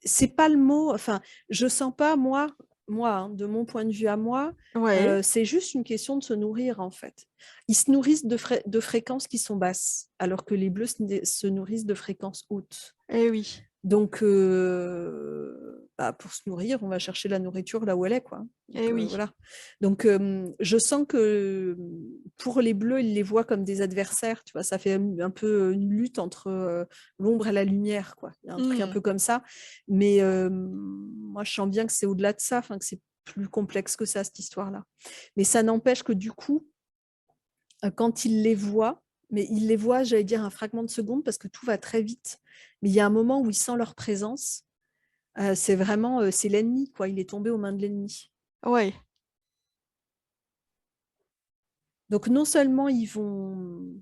C'est pas le mot, enfin, je sens pas, moi hein, de mon point de vue à moi, Ouais. c'est juste une question de se nourrir en fait. Ils se nourrissent de fréquences qui sont basses, alors que les bleus se nourrissent de fréquences hautes. Eh oui. Donc, pour se nourrir, on va chercher la nourriture là où elle est, quoi. Donc, Eh oui. voilà. Donc, je sens que pour les bleus, ils les voient comme des adversaires, tu vois. Ça fait un peu une lutte entre l'ombre et la lumière, quoi. Il y a un truc un peu comme ça. Mais moi, je sens bien que c'est au-delà de ça, que c'est plus complexe que ça, cette histoire-là. Mais ça n'empêche que du coup, quand ils les voient, mais ils les voient, j'allais dire, un fragment de seconde parce que tout va très vite. Mais il y a un moment où il sent leur présence. C'est vraiment, c'est l'ennemi, quoi. Il est tombé aux mains de l'ennemi. Ouais. Donc, non seulement ils vont...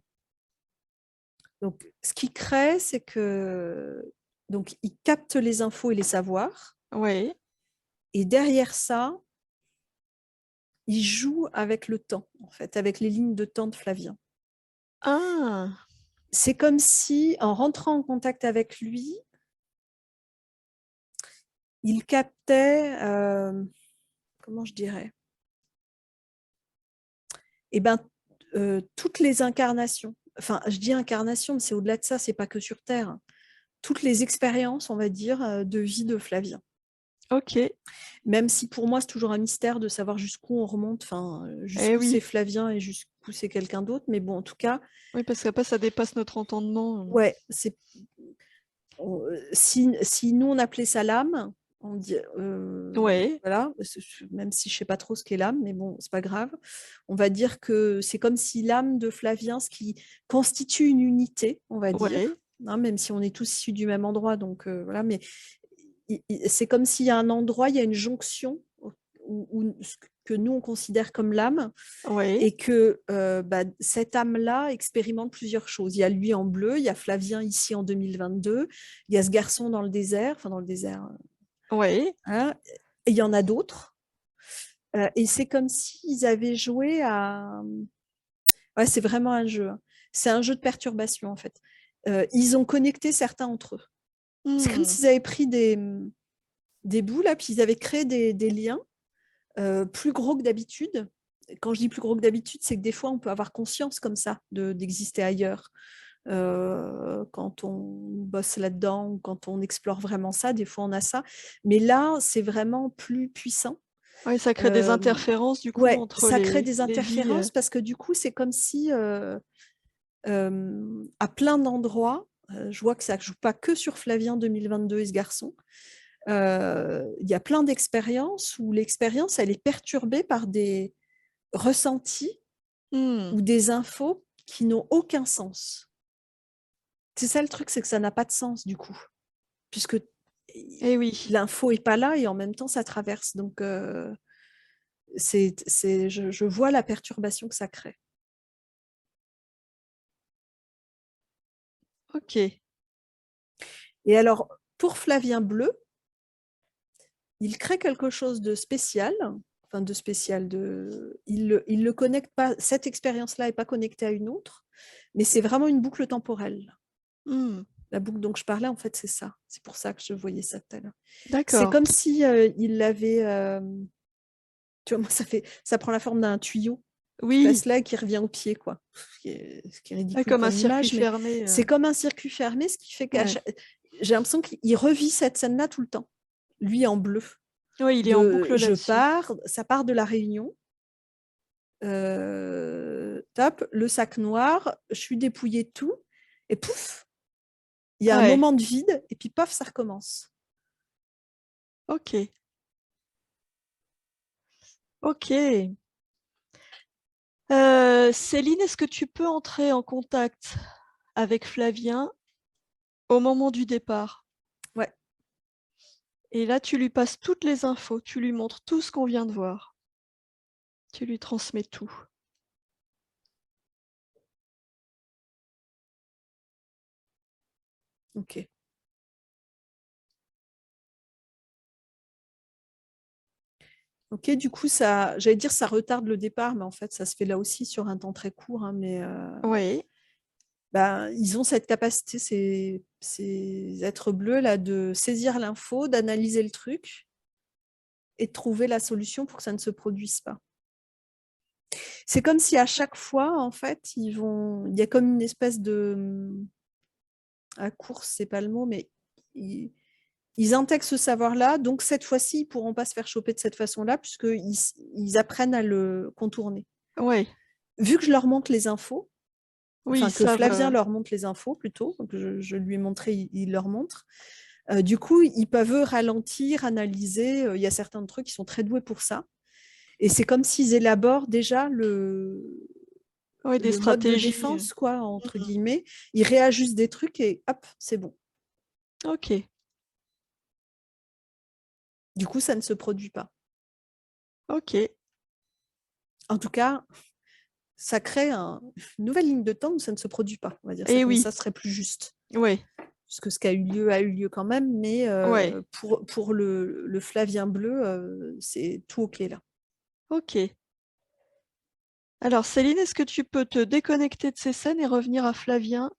Donc, ce qu'ils créent, c'est que... Donc, ils captent les infos et les savoirs. Ouais. Et derrière ça, ils jouent avec le temps, en fait, avec les lignes de temps de Flavien. Ah. C'est comme si, en rentrant en contact avec lui, il captait... comment je dirais, toutes les incarnations. Enfin, je dis incarnation, mais c'est au-delà de ça, c'est pas que sur Terre. Hein. Toutes les expériences, on va dire, de vie de Flavien. Ok. Même si pour moi, c'est toujours un mystère de savoir jusqu'où on remonte, jusqu'où c'est Oui. Flavien et jusqu'où c'est quelqu'un d'autre. Mais bon, en tout cas. Oui, parce qu'après, ça dépasse notre entendement. Ouais, si nous, on appelait ça l'âme, on dit, Ouais. voilà, même si je ne sais pas trop ce qu'est l'âme, mais bon, c'est pas grave. On va dire que c'est comme si l'âme de Flavien, ce qui constitue une unité, on va dire, hein, même si on est tous issus du même endroit, donc voilà, mais c'est comme s'il y a un endroit, il y a une jonction que nous, on considère comme l'âme, Ouais. et que cette âme-là expérimente plusieurs choses. Il y a lui en bleu, il y a Flavien ici en 2022, il y a ce garçon dans le désert, Ouais. hein, et il y en a d'autres. Et c'est comme s'ils avaient joué à... Ouais, c'est vraiment un jeu. Hein. C'est un jeu de perturbation, en fait. Ils ont connecté certains entre eux. C'est comme Mmh. s'ils avaient pris des bouts, là, puis ils avaient créé des liens plus gros que d'habitude. Quand je dis plus gros que d'habitude, c'est que des fois, on peut avoir conscience comme ça d'exister ailleurs. Quand on bosse là-dedans ou quand on explore vraiment ça, des fois, on a ça. Mais là, c'est vraiment plus puissant. Ouais, ça crée des interférences du coup Ouais, entre ça crée des les vies. interférences parce que du coup, c'est comme si à plein d'endroits, je vois que ça ne joue pas que sur Flavien 2022 et ce garçon, il y a plein d'expériences où l'expérience, elle est perturbée par des ressentis Mmh. ou des infos qui n'ont aucun sens. C'est ça le truc, c'est que ça n'a pas de sens du coup, puisque Eh oui. l'info n'est pas là et en même temps, ça traverse. Donc, je vois la perturbation que ça crée. Ok. Et alors, pour Flavien Bleu, il crée quelque chose de spécial, enfin de spécial, il le connecte pas, cette expérience-là n'est pas connectée à une autre, mais c'est vraiment une boucle temporelle. Mmh. La boucle dont je parlais, en fait, c'est ça. C'est pour ça que je voyais ça tout à l'heure. C'est D'accord. comme si il l'avait, tu vois, moi, ça prend la forme d'un tuyau qui Oui, passe là et qui revient au pied, quoi. Ce qui est ridicule comme un comme circuit image, mais fermé. c'est comme un circuit fermé, ce qui fait que Ouais. j'ai l'impression qu'il revit cette scène-là tout le temps. Lui en bleu. Ouais, il est en boucle Je là-dessus. pars, ça part de la réunion. Top, le sac noir, je suis dépouillée de tout, et pouf, il y a un Ouais. moment de vide, et puis paf, ça recommence. Ok. Ok. Céline, est-ce que tu peux entrer en contact avec Flavien au moment du départ? Ouais, Et là, tu lui passes toutes les infos, tu lui montres tout ce qu'on vient de voir. Tu lui transmets tout. ok. Ok, du coup, j'allais dire ça retarde le départ, mais en fait, ça se fait là aussi sur un temps très court. Hein, mais Oui. ils ont cette capacité, ces êtres bleus, là, de saisir l'info, d'analyser le truc et de trouver la solution pour que ça ne se produise pas. C'est comme si à chaque fois, en fait, il y a comme une espèce de... À course, c'est pas le mot, mais ils intègrent ce savoir-là. Donc, cette fois-ci, ils ne pourront pas se faire choper de cette façon-là, puisqu'ils apprennent à le contourner. Ouais. Vu que je leur montre les infos, Oui, enfin ils que savent. Flavien leur montre les infos plutôt, donc je lui ai montré, il leur montre. Du coup, ils peuvent ralentir, analyser. Il y a certains trucs qui sont très doués pour ça. Et c'est comme s'ils élaborent déjà Ouais, des le mode de stratégies. défense, quoi, entre Mhm. guillemets. Ils réajustent des trucs et hop, c'est bon. Ok. Du coup, ça ne se produit pas. Ok. En tout cas, ça crée une nouvelle ligne de temps où ça ne se produit pas. On va dire ça Et comme oui. ça serait plus juste. Ouais. Puisque ce qui a eu lieu quand même, mais Ouais. pour le Flavien bleu, c'est tout OK là. Ok. Alors, Céline, est-ce que tu peux te déconnecter de ces scènes et revenir à Flavien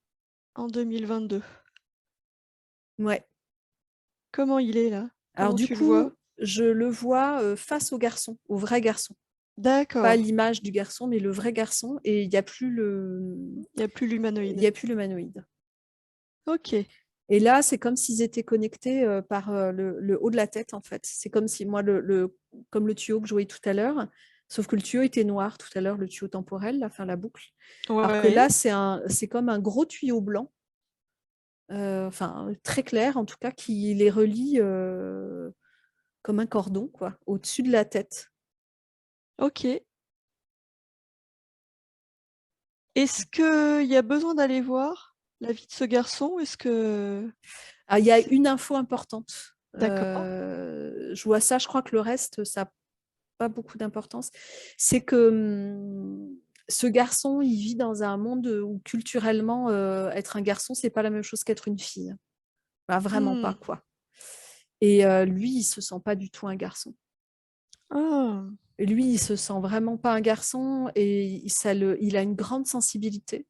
en 2022? Ouais. Comment il est là? Alors Comment du tu le vois? coup, je le vois face au garçon, au vrai garçon. Pas D'accord. l'image du garçon, mais le vrai garçon. Et il n'y a plus Il n'y a plus il y l'humanoïde. a plus l'humanoïde. Ok. Et là, c'est comme s'ils étaient connectés par le haut de la tête, en fait. C'est comme si moi, comme le tuyau que je voyais tout à l'heure, sauf que le tuyau était noir tout à l'heure, le tuyau temporel, la boucle. Alors que Ouais. là, c'est comme un gros tuyau blanc, enfin très clair en tout cas, qui les relie comme un cordon, quoi, au-dessus de la tête. Ok. Est-ce qu'il y a besoin d'aller voir la vie de ce garçon? Est-ce que Ah, il y a c'est une info importante. d'accord? Je vois ça, je crois que le reste, ça n'a pas beaucoup d'importance. C'est que ce garçon, il vit dans un monde où culturellement, être un garçon, c'est pas la même chose qu'être une fille. Bah, vraiment pas, Hmm. quoi. Et lui, il se sent pas du tout un garçon. Ah. Et lui, il se sent vraiment pas un garçon et il a une grande sensibilité.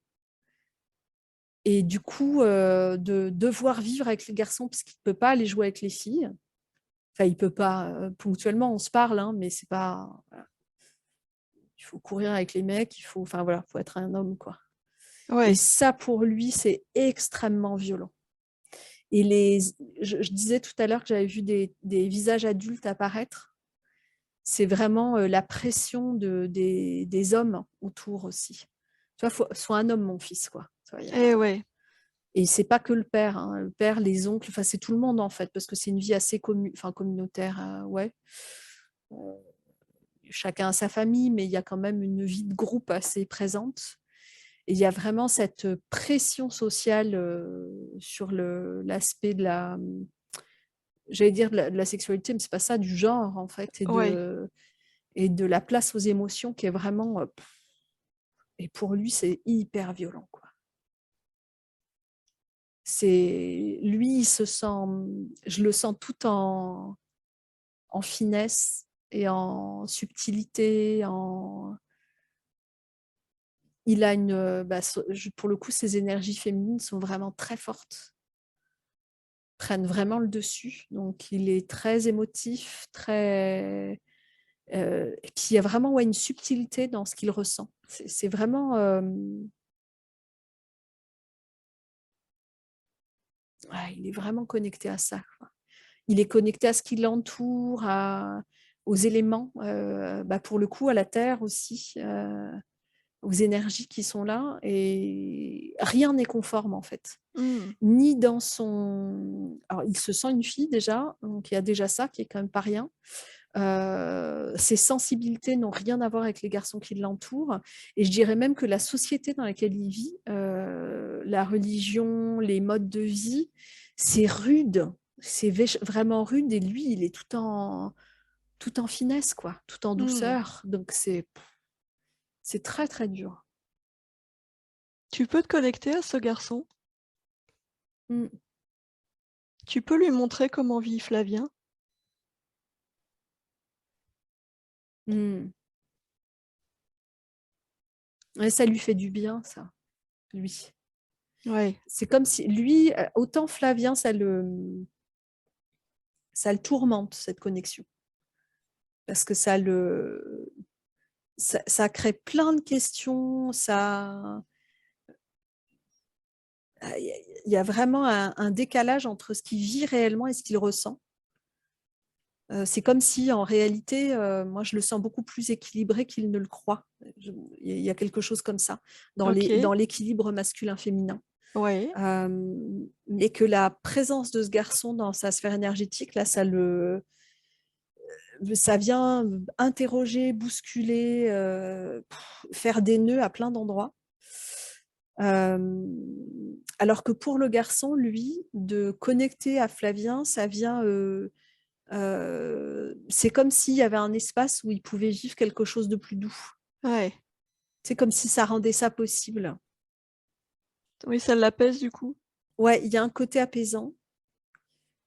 Et du coup, de devoir vivre avec les garçons parce qu'il ne peut pas aller jouer avec les filles. Enfin, il peut pas, ponctuellement, on se parle, hein, mais c'est pas... voilà. Il faut courir avec les mecs, enfin voilà, faut être un homme, quoi. Et Ouais. ça, pour lui, c'est extrêmement violent. Et je disais tout à l'heure que j'avais vu des visages adultes apparaître. C'est vraiment la pression des hommes autour aussi. Tu vois, sois un homme, mon fils, quoi. Tu vois, Ouais. Et c'est pas que le père, hein. Le père, les oncles, enfin, c'est tout le monde, en fait, parce que c'est une vie assez communautaire, ouais. Chacun a sa famille, mais il y a quand même une vie de groupe assez présente. Et il y a vraiment cette pression sociale sur l'aspect de j'allais dire de la sexualité, mais c'est pas ça, du genre, en fait, Ouais. et de la place aux émotions qui est vraiment... et pour lui, c'est hyper violent, quoi. Lui, il se sent... Je le sens tout en finesse et en subtilité, il a pour le coup, ses énergies féminines sont vraiment très fortes, prennent vraiment le dessus. Donc, il est très émotif, très... et puis, il y a vraiment une subtilité dans ce qu'il ressent. C'est vraiment... il est vraiment connecté à ça, quoi. Il est connecté à ce qui l'entoure, aux éléments, pour le coup, à la terre aussi, aux énergies qui sont là. Et rien n'est conforme, en fait. Mmh. Ni dans son... Alors, il se sent une fille déjà, donc il y a déjà ça qui est quand même pas rien. Ses sensibilités n'ont rien à voir avec les garçons qui l'entourent. Et je dirais même que la société dans laquelle il vit, la religion, les modes de vie, c'est rude. C'est vraiment rude. Et lui, il est tout en finesse, quoi, tout en Mmh. douceur. Donc, c'est très, très dur. Tu peux te connecter à ce garçon? Mm. Tu peux lui montrer comment vit Flavien? Mm. Ouais, ça lui fait du bien, ça, lui. Ouais. C'est comme si lui, autant Flavien, ça le tourmente, cette connexion. Parce que ça crée plein de questions, il y a vraiment un décalage entre ce qu'il vit réellement et ce qu'il ressent. C'est comme si, en réalité, moi, je le sens beaucoup plus équilibré qu'il ne le croit. Il y a quelque chose comme ça, dans OK. l'équilibre masculin-féminin. Ouais. Mais que la présence de ce garçon dans sa sphère énergétique, là, ça vient interroger, bousculer, faire des nœuds à plein d'endroits. Alors que pour le garçon, lui, de connecter à Flavien, ça vient... c'est comme s'il y avait un espace où il pouvait vivre quelque chose de plus doux. Ouais. C'est comme si ça rendait ça possible. Oui, ça l'apaise du coup? Ouais, il y a un côté apaisant,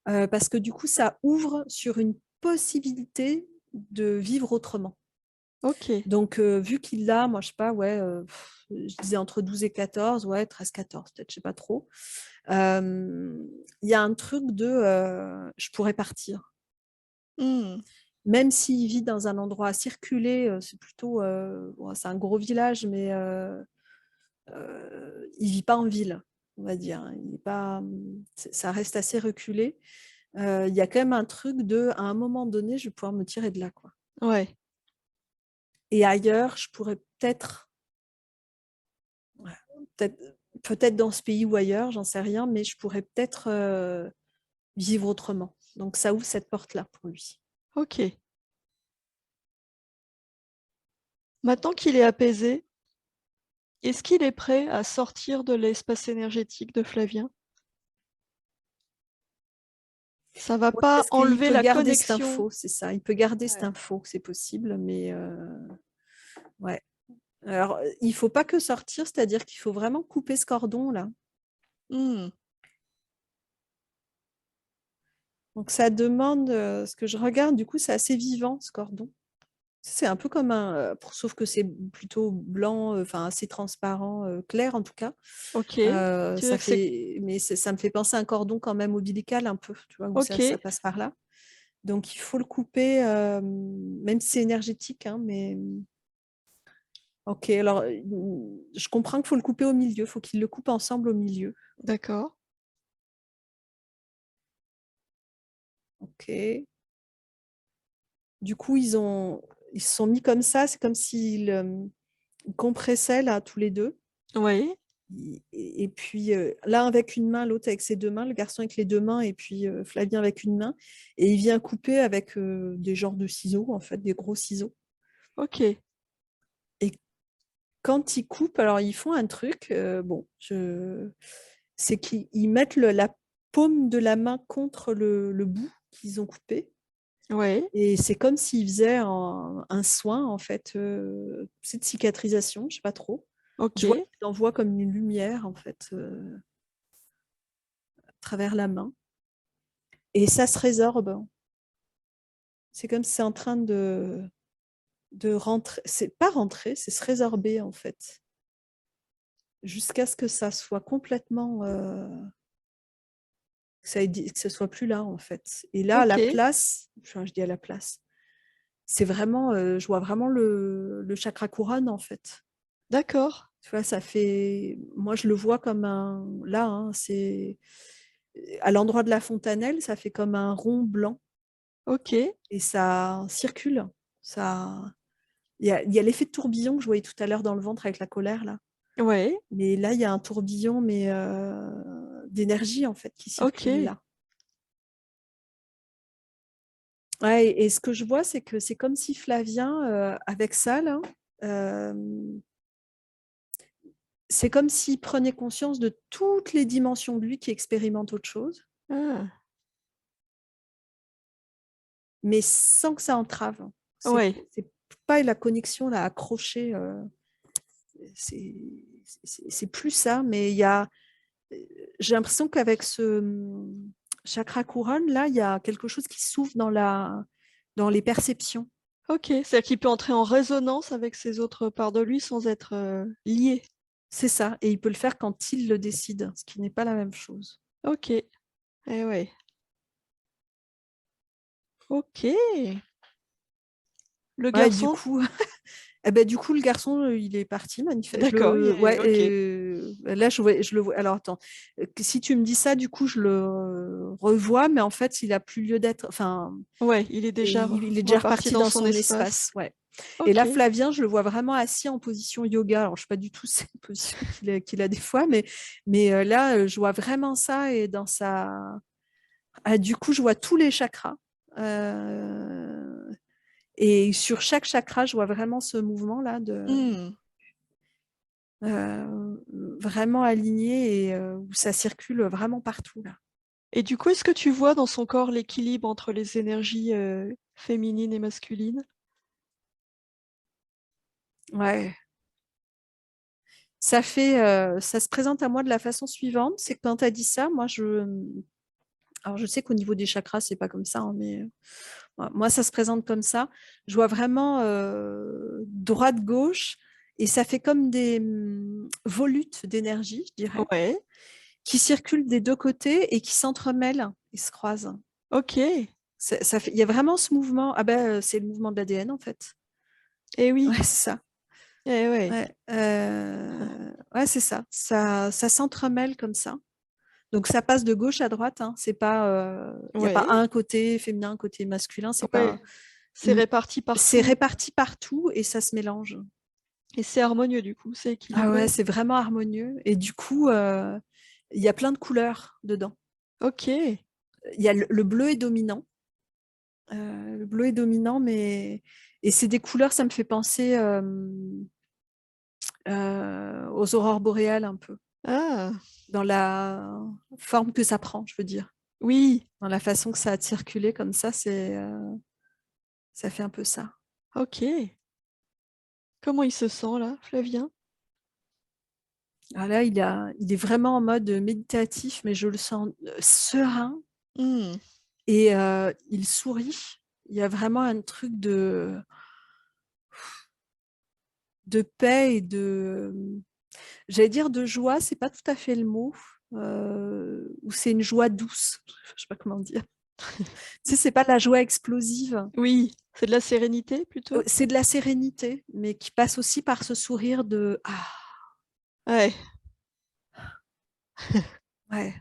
parce que du coup, ça ouvre sur une possibilité de vivre autrement. OK. Donc, vu qu'il l'a, moi, je sais pas, ouais, je disais entre 12 et 14, ouais, 13-14, peut-être, je sais pas trop. Il y a un truc de je pourrais partir. Mmh. Même s'il vit dans un endroit à circuler, c'est plutôt, c'est un gros village, mais il vit pas en ville, on va dire, hein. Il est pas, ça reste assez reculé. Il y a quand même un truc de, à un moment donné, je vais pouvoir me tirer de là, quoi. Ouais. Et ailleurs, je pourrais peut-être, ouais, peut-être dans ce pays ou ailleurs, j'en sais rien, mais je pourrais peut-être vivre autrement. Donc ça ouvre cette porte-là pour lui. OK. Maintenant qu'il est apaisé, est-ce qu'il est prêt à sortir de l'espace énergétique de Flavien? Ça va Ouais, pas parce qu'il enlever peut la garder cette connexion? info, c'est ça. Il peut garder cette Ouais. info, c'est possible, mais ouais. Alors, il faut pas que sortir, c'est-à-dire qu'il faut vraiment couper ce cordon là. Mmh. Donc ça demande, ce que je regarde, du coup, c'est assez vivant ce cordon. C'est un peu comme sauf que c'est plutôt blanc, enfin assez transparent, clair en tout cas. OK. Tu veux dire que c'est Mais ça me fait penser à un cordon quand même ombilical un peu, tu vois, où ça OK, passe par là. Donc il faut le couper, même si c'est énergétique, hein, mais OK. Alors, je comprends qu'il faut le couper au milieu, il faut qu'ils le coupent ensemble au milieu. d'accord. OK. Du coup, ils se sont mis comme ça, c'est comme s'ils ils compressaient là tous les deux. Oui. Et puis, l'un avec une main, l'autre avec ses 2 mains, le garçon avec les 2 mains et puis, Flavien avec une main et il vient couper avec, des genres de ciseaux, en fait, des gros ciseaux OK. et quand ils coupent, alors ils font un truc, c'est qu'ils mettent la paume de la main contre le bout qu'ils ont coupé Ouais. et c'est comme s'ils faisaient un soin, en fait, c'est de cicatrisation, je sais pas trop. Je vois OK. qu'il envoie comme une lumière, en fait, à travers la main. Et ça se résorbe. C'est comme si c'est en train de rentrer. C'est pas rentrer, c'est se résorber en fait. Jusqu'à ce que ça soit complètement. Que ce soit plus là en fait. Et là, à la OK. place, enfin, je dis à la place, c'est vraiment. Je vois vraiment le chakra couronne en fait. D'accord. Tu vois, ça fait. Moi, je le vois comme un. Là, hein, c'est. À l'endroit de la fontanelle, ça fait comme un rond blanc. OK. Et ça circule. Ça. Il y a l'effet de tourbillon que je voyais tout à l'heure dans le ventre avec la colère, là. Ouais. Mais là, il y a un tourbillon, mais d'énergie, en fait, qui circule OK. là. Ouais, et ce que je vois, c'est que c'est comme si Flavien, avec ça, là, euh, c'est comme s'il prenait conscience de toutes les dimensions de lui qui expérimentent autre chose, Ah. mais sans que ça entrave. C'est Ouais. c'est pas la connexion là, accrochée. C'est c'est plus ça, mais il y a. J'ai l'impression qu'avec ce chakra couronne, là, il y a quelque chose qui s'ouvre dans les perceptions. OK. C'est-à-dire qu'il peut entrer en résonance avec ces autres parts de lui sans être, lié. C'est ça. Et il peut le faire quand il le décide, ce qui n'est pas la même chose. OK. Eh ouais. OK. Le Ouais, du garçon? coup, eh ben, du coup, le garçon, il est parti, magnifique. D'accord, Ouais, OK. là, je le vois. Alors, attends. Si tu me dis ça, du coup, je le revois, mais en fait, il a plus lieu d'être. Enfin, Ouais, il est déjà il est déjà reparti reparti dans dans son son espace. espace. Ouais. Et là, OK. Flavien, je le vois vraiment assis en position yoga. Alors, je ne sais pas du tout si c'est une position qu'il a des fois, mais là, je vois vraiment ça. Et dans sa. Ah, du coup, je vois tous les chakras. Et sur chaque chakra, je vois vraiment ce mouvement-là Mmh. vraiment aligné et où ça circule vraiment partout là. Et du coup, est-ce que tu vois dans son corps l'équilibre entre les énergies, féminines et masculines? Ouais. Ça se présente à moi de la façon suivante, c'est que quand tu as dit ça, alors je sais qu'au niveau des chakras, c'est pas comme ça, hein, mais moi, ça se présente comme ça. Je vois vraiment droite-gauche et ça fait comme des volutes d'énergie, je dirais, Ouais. qui circulent des deux côtés et qui s'entremêlent et se croisent. OK. Il y a vraiment ce mouvement. Ah ben, c'est le mouvement de l'ADN en fait. Eh Ouais, oui. c'est ça. Eh ouais. Ouais, ouais, c'est ça. Ça s'entremêle comme ça. Donc ça passe de gauche à droite. Hein. C'est pas, il n'y a pas Ouais. un côté féminin, un côté masculin. C'est Ouais. pas. C'est réparti C'est partout réparti partout et ça se mélange. et c'est harmonieux du coup, c'est Ah ouais, équilibré? c'est vraiment harmonieux. Et du coup, il y a plein de couleurs dedans. OK. Il y a le bleu est dominant. Le bleu est dominant, mais et c'est des couleurs, ça me fait penser aux aurores boréales un peu, Ah! dans la forme que ça prend, je veux dire. Oui. Dans la façon que ça a circulé comme ça fait un peu ça. OK. Comment il se sent là, Flavien? Ah là, il est vraiment en mode méditatif, mais je le sens serein Mmh. et il sourit. Il y a vraiment un truc de de paix et de, j'allais dire de joie, c'est pas tout à fait le mot, ou c'est une joie douce, je sais pas comment dire. Tu sais, c'est pas la joie explosive, Oui, c'est de la sérénité plutôt? c'est de la sérénité, mais qui passe aussi par ce sourire de Ouais, ouais,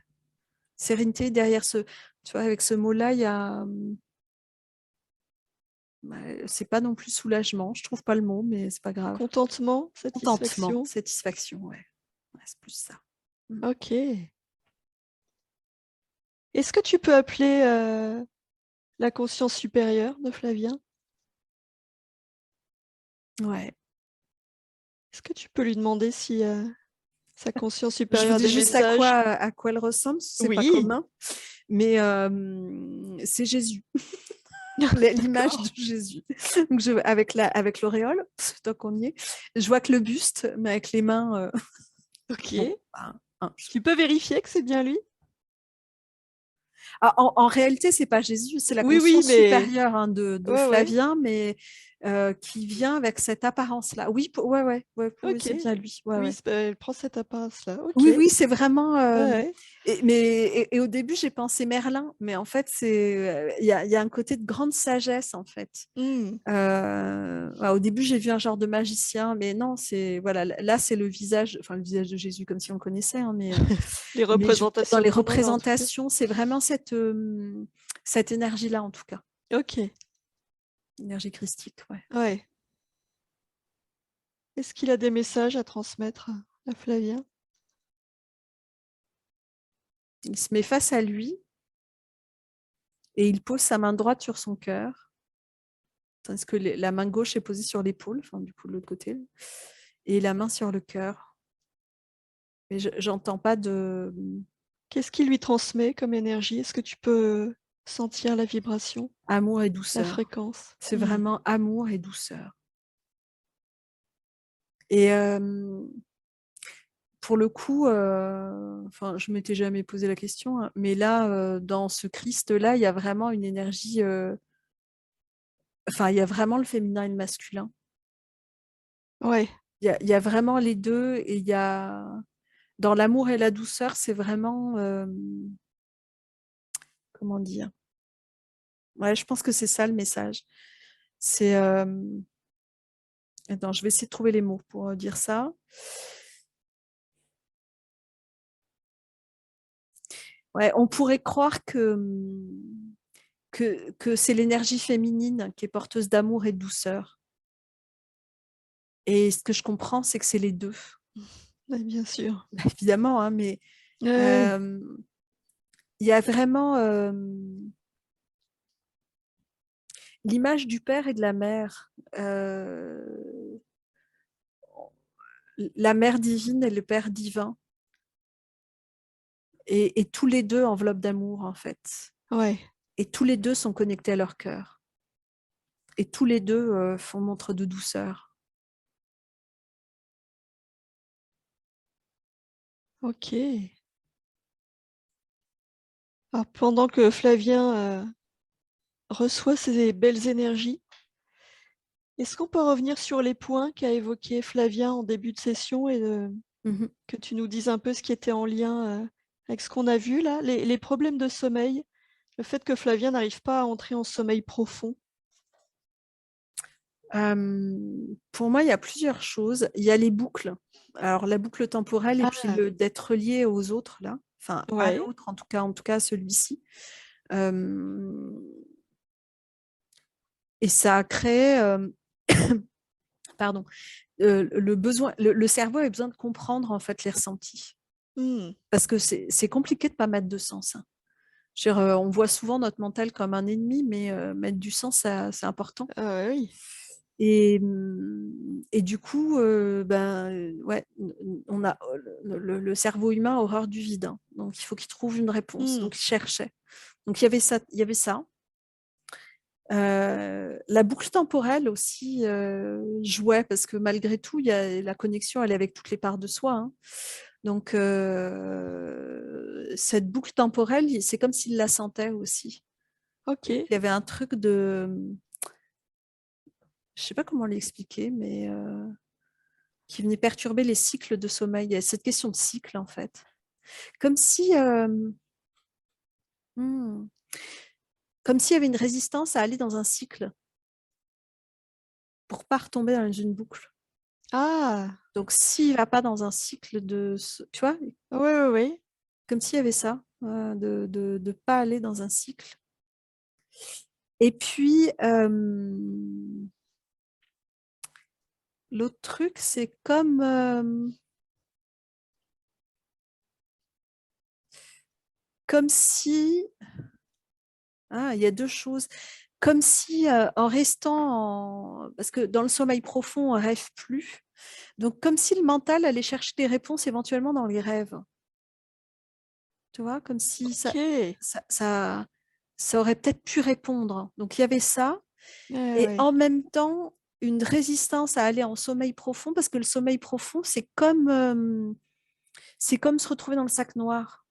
sérénité derrière ce, tu vois, avec ce mot-là, il y a, c'est pas non plus soulagement, je trouve pas le mot, mais c'est pas grave. contentement, Contentement, satisfaction. satisfaction, ouais. Ouais, c'est plus ça. Ok. Est-ce que tu peux appeler la conscience supérieure de Flavien? Ouais. Est-ce que tu peux lui demander si sa conscience Je vous supérieure a dis des juste messages? à quoi elle ressemble, c'est pas Oui, commun, mais c'est Jésus, l'image de d'accord. Jésus. Donc avec l'auréole, tant qu'on y est, je vois que le buste, mais avec les mains. Ok. Bon, Tu peux vérifier que c'est bien lui? en réalité, c'est pas Jésus, c'est la Oui, oui, conscience mais supérieure de ouais, ouais. Flavien, mais qui vient avec cette apparence-là. Oui, ouais, Ok. c'est bien lui. Ouais, Oui, ouais. elle prend cette apparence-là. Ok. Oui, oui, c'est vraiment. Ouais. Et au début, j'ai pensé Merlin, mais en fait, il y a un côté de grande sagesse, en fait. Hmm. Au début, j'ai vu un genre de magicien, mais non, voilà, là, c'est le visage, enfin le visage de Jésus comme si on le connaissait, hein, Les mais je veux dire, dans représentations les qu'on en a en tout cas. représentations, c'est vraiment cette énergie-là, en tout cas, Ok. énergie christique, ouais. Ouais. Est-ce qu'il a des messages à transmettre à Flavien? Il se met face à lui et il pose sa main droite sur son cœur, tandis que la main gauche est posée sur l'épaule, enfin du coup de l'autre côté, et la main sur le cœur. Mais j'entends pas de Qu'est-ce qu'il lui transmet comme énergie? Est-ce que tu peux sentir la vibration, amour et la douceur. fréquence? C'est Hmm. vraiment amour et douceur. Et pour le coup, enfin, je m'étais jamais posé la question, hein, mais là, dans ce Christ-là, il y a vraiment une énergie. Enfin, il y a vraiment le féminin et le masculin. Ouais. Il y a vraiment les deux, et il y a dans l'amour et la douceur, c'est vraiment comment dire? Ouais, je pense que c'est ça le message. C'est attends, je vais essayer de trouver les mots pour dire ça. Ouais, on pourrait croire que c'est l'énergie féminine qui est porteuse d'amour et de douceur. Et ce que je comprends, c'est que c'est les deux. Ouais, bien sûr. Évidemment, hein, mais Oui. euh, il y a vraiment l'image du père et de la mère. La mère divine et le père divin. Et tous les deux enveloppent d'amour, en fait. Ouais. Et tous les deux sont connectés à leur cœur. Et tous les deux font montre de douceur. Ok. Alors, pendant que Flavien reçoit ces belles énergies, est-ce qu'on peut revenir sur les points qu'a évoqué Flavien en début de session et Mhm. que tu nous dises un peu ce qui était en lien avec ce qu'on a vu là, les problèmes de sommeil, le fait que Flavien n'arrive pas à entrer en sommeil profond. Pour moi, il y a plusieurs choses. Il y a les boucles. Alors, la boucle temporelle et puis Ah, d'être lié aux autres, là. Enfin, à ouais, l'autre, en tout cas celui-ci. Euh, et ça a créé, pardon, le besoin, le cerveau a besoin de comprendre, en fait, les ressentis. hmm, Parce que c'est compliqué de ne pas mettre de sens, hein. Je veux dire, on voit souvent notre mental comme un ennemi, mais mettre du sens, c'est important. oui, Et du coup, ouais, on a le cerveau humain a horreur du vide, hein. Donc il faut qu'il trouve une réponse. hmm, Donc il cherchait. Donc il y avait ça, il y avait ça. La boucle temporelle aussi jouait parce que malgré tout, la connexion, elle est avec toutes les parts de soi, hein. Donc cette boucle temporelle, c'est comme s'il la sentait aussi. ok, Il y avait un truc de, je sais pas comment l'expliquer, mais qui venait perturber les cycles de sommeil. Il y a cette question de cycle, en fait. Comme si, comme s'il y avait une résistance à aller dans un cycle pour pas retomber dans une boucle. Ah! Donc, s'il va pas dans un cycle tu vois, Oui, oui, oui. comme s'il y avait ça, de pas aller dans un cycle. Et puis, l'autre truc, c'est comme si, il y a deux choses. Comme si, en restant parce que dans le sommeil profond, on rêve plus. Donc, comme si le mental allait chercher des réponses éventuellement dans les rêves. Tu vois, comme si OK. ça aurait peut-être pu répondre. Donc, il y avait ça. Ouais, Et ouais. en même temps, une résistance à aller en sommeil profond, parce que le sommeil profond, c'est comme se retrouver dans le sac noir.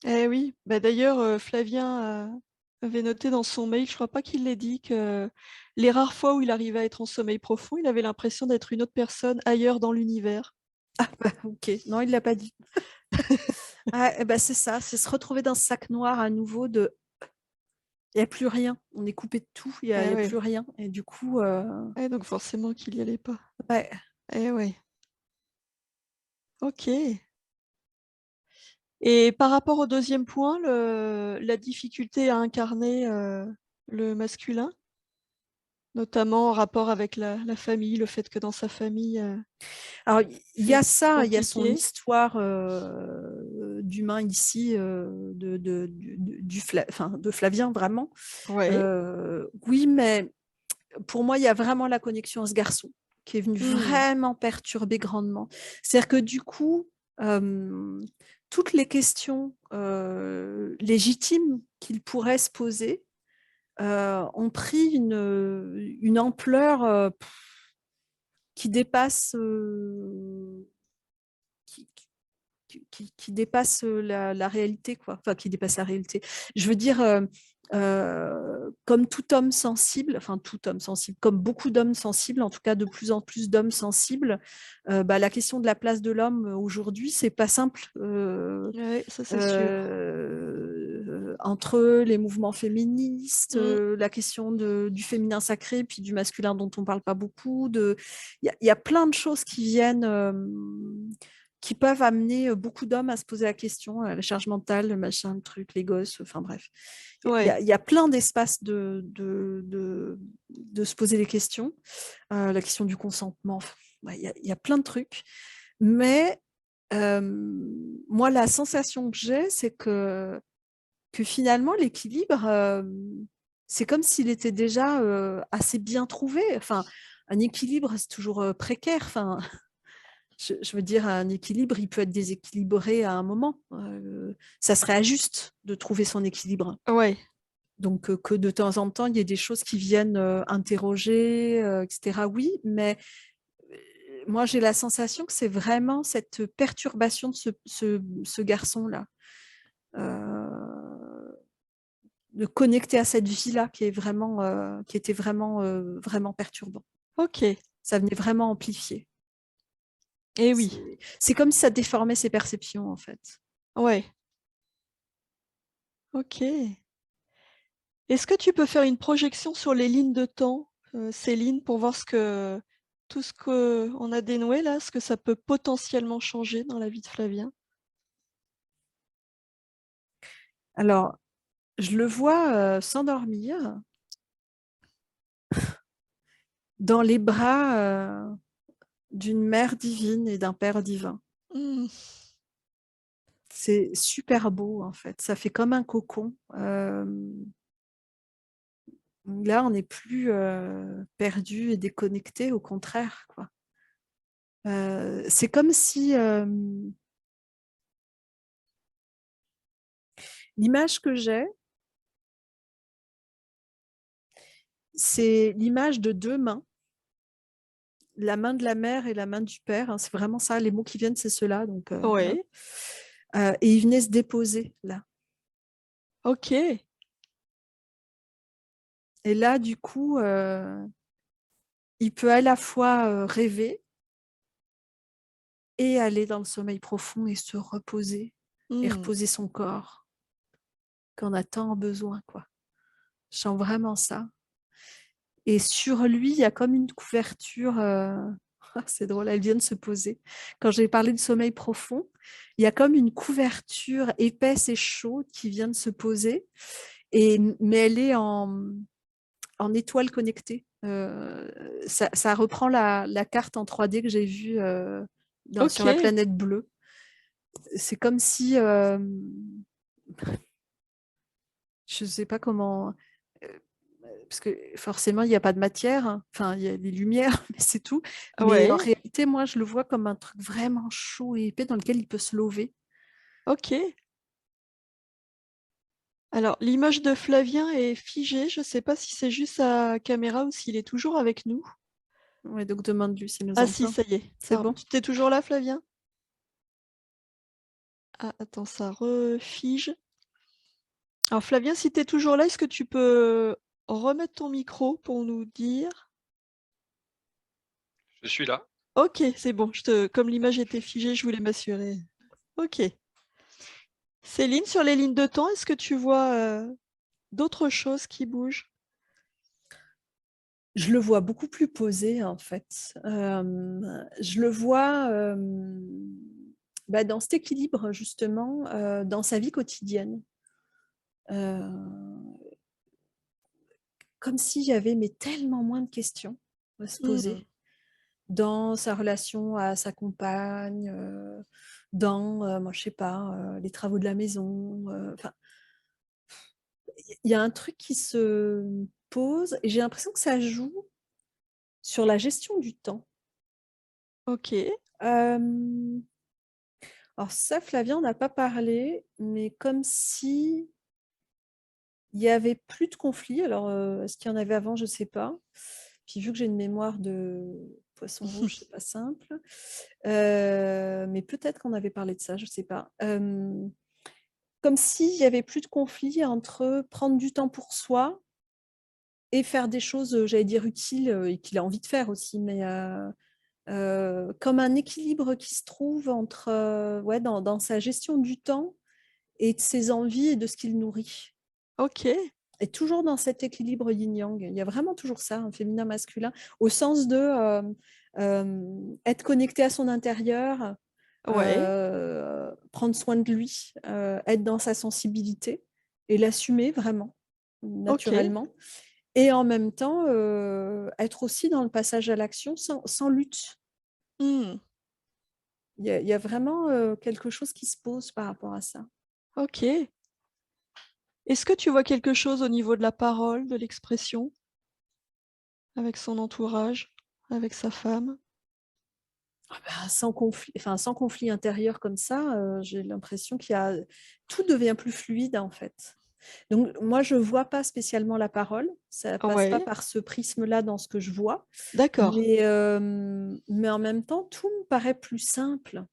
Eh oui. Bah, d'ailleurs, Flavien, avait noté dans son mail, je crois pas qu'il l'ait dit, que les rares fois où il arrivait à être en sommeil profond, il avait l'impression d'être une autre personne ailleurs dans l'univers. Ah bah, ok, non, il l'a pas dit. Ah, eh ben, c'est ça, c'est se retrouver dans ce sac noir à nouveau il n'y a plus rien, on est coupé de tout, il n'y a, Eh y a ouais. plus rien. Et du coup, Donc forcément qu'il y allait pas. ouais. Eh ouais. OK. Et par rapport au deuxième point, la difficulté à incarner, le masculin, notamment en rapport avec la famille, le fait que dans sa famille, Alors, il y c'est a ça, il y a son compliqué. histoire d'humain ici, de Flavien, vraiment. Ouais. Oui, mais pour moi, il y a vraiment la connexion à ce garçon qui est venu Mmh. vraiment perturber grandement. C'est-à-dire que du coup, toutes les questions légitimes qu'il pourrait se poser ont pris une ampleur qui dépasse, qui, qui dépasse la réalité, quoi. Enfin, qui dépasse la réalité. Je veux dire, comme tout homme sensible, enfin tout homme sensible, comme beaucoup d'hommes sensibles, en tout cas de plus en plus d'hommes sensibles, la question de la place de l'homme aujourd'hui, c'est pas simple. Ouais, ça c'est sûr. Entre les mouvements féministes, Mmh. la question du féminin sacré, puis du masculin dont on parle pas beaucoup. Il y a plein de choses qui viennent, qui peuvent amener beaucoup d'hommes à se poser la question, la charge mentale, le machin, le truc, les gosses, enfin bref. Ouais. Il y a plein d'espaces de se poser des questions. La question du consentement, il y a plein de trucs. Mais moi, la sensation que j'ai, c'est que finalement, l'équilibre, c'est comme s'il était déjà assez bien trouvé. Enfin, un équilibre, c'est toujours précaire. Enfin, je veux dire, un équilibre, il peut être déséquilibré à un moment. Ça serait injuste de trouver son équilibre. Ouais. Donc, que de temps en temps, il y ait des choses qui viennent interroger, etc. Oui, mais moi, j'ai la sensation que c'est vraiment cette perturbation de ce garçon-là. De connecter à cette vie-là qui était vraiment perturbant. OK. Ça venait vraiment amplifier. Eh oui. C'est comme si ça déformait ses perceptions, en fait. Ouais. OK. Est-ce que tu peux faire une projection sur les lignes de temps, Céline, pour voir tout ce qu'on a dénoué là, ce que ça peut potentiellement changer dans la vie de Flavien? Alors, je le vois s'endormir dans les bras d'une mère divine et d'un père divin. Mmh. C'est super beau, en fait. Ça fait comme un cocon. Là, on n'est plus perdu et déconnecté, au contraire, quoi. C'est comme si l'image que j'ai, c'est l'image de deux mains, la main de la mère et la main du père, hein, c'est vraiment ça, les mots qui viennent, c'est ceux-là. Donc, voilà. Ouais. Et il venait se déposer là. OK. Et là, du coup, il peut à la fois rêver et aller dans le sommeil profond et se reposer et Mmh. reposer son corps qu'on a tant besoin, quoi. Je sens vraiment ça. Et sur lui, il y a comme une couverture, c'est drôle, elle vient de se poser. Quand j'ai parlé de sommeil profond, il y a comme une couverture épaisse et chaude qui vient de se poser, mais elle est en étoile connectée. Ça reprend la carte en 3D que j'ai vue sur la OK. planète bleue. C'est comme si, je ne sais pas comment, euh, parce que forcément, il n'y a pas de matière, hein. Enfin, il y a des lumières, mais c'est tout. Mais en Ouais, réalité, moi, je le vois comme un truc vraiment chaud et épais dans lequel il peut se lever. OK. Alors l'image de Flavien est figée, je ne sais pas si c'est juste sa caméra ou s'il est toujours avec nous. Ouais, donc demande-lui s'il nous Ah si, entend. ça y est. C'est bon? Tu es toujours là, Flavien? Ah attends, ça refige. Alors Flavien, si tu es toujours là, est-ce que tu peux remettre ton micro pour nous dire? Je suis là. OK, c'est bon, comme l'image était figée, je voulais m'assurer. OK. Céline, sur les lignes de temps, est-ce que tu vois, d'autres choses qui bougent? Je le vois beaucoup plus posé, en fait. Je le vois dans cet équilibre, justement, dans sa vie quotidienne. Euh, Comme s'il y avait mais tellement moins de questions à se Mmh. poser dans sa relation à sa compagne, dans, moi, je sais pas, les travaux de la maison. Enfin, il y a un truc qui se pose et j'ai l'impression que ça joue sur la gestion du temps. OK. Euh, alors ça, Flavien, on n'a pas parlé, mais comme si il y avait plus de conflits. Alors, est-ce qu'il y en avait avant? Je ne sais pas. Puis vu que j'ai une mémoire de poisson rouge, c'est pas simple. Mais peut-être qu'on avait parlé de ça, je ne sais pas. Comme s'il y avait plus de conflit entre prendre du temps pour soi et faire des choses, j'allais dire, utiles et qu'il a envie de faire aussi, mais comme un équilibre qui se trouve entre, ouais, dans sa gestion du temps et de ses envies et de ce qu'il nourrit. OK. Et toujours dans cet équilibre yin-yang. Il y a vraiment toujours ça, un féminin-masculin, au sens de être connecté à son intérieur, Ouais. prendre soin de lui, être dans sa sensibilité et l'assumer vraiment, OK. naturellement. Et en même temps, être aussi dans le passage à l'action sans lutte. Mmh. Il y a vraiment quelque chose qui se pose par rapport à ça. OK. Est-ce que tu vois quelque chose au niveau de la parole, de l'expression, avec son entourage, avec sa femme? Sans conflit intérieur comme ça, j'ai l'impression tout devient plus fluide en fait. Donc moi, je vois pas spécialement la parole, ça passe pas Ouais, par ce prisme-là dans ce que je vois, d'accord. mais en même temps, tout me paraît plus simple.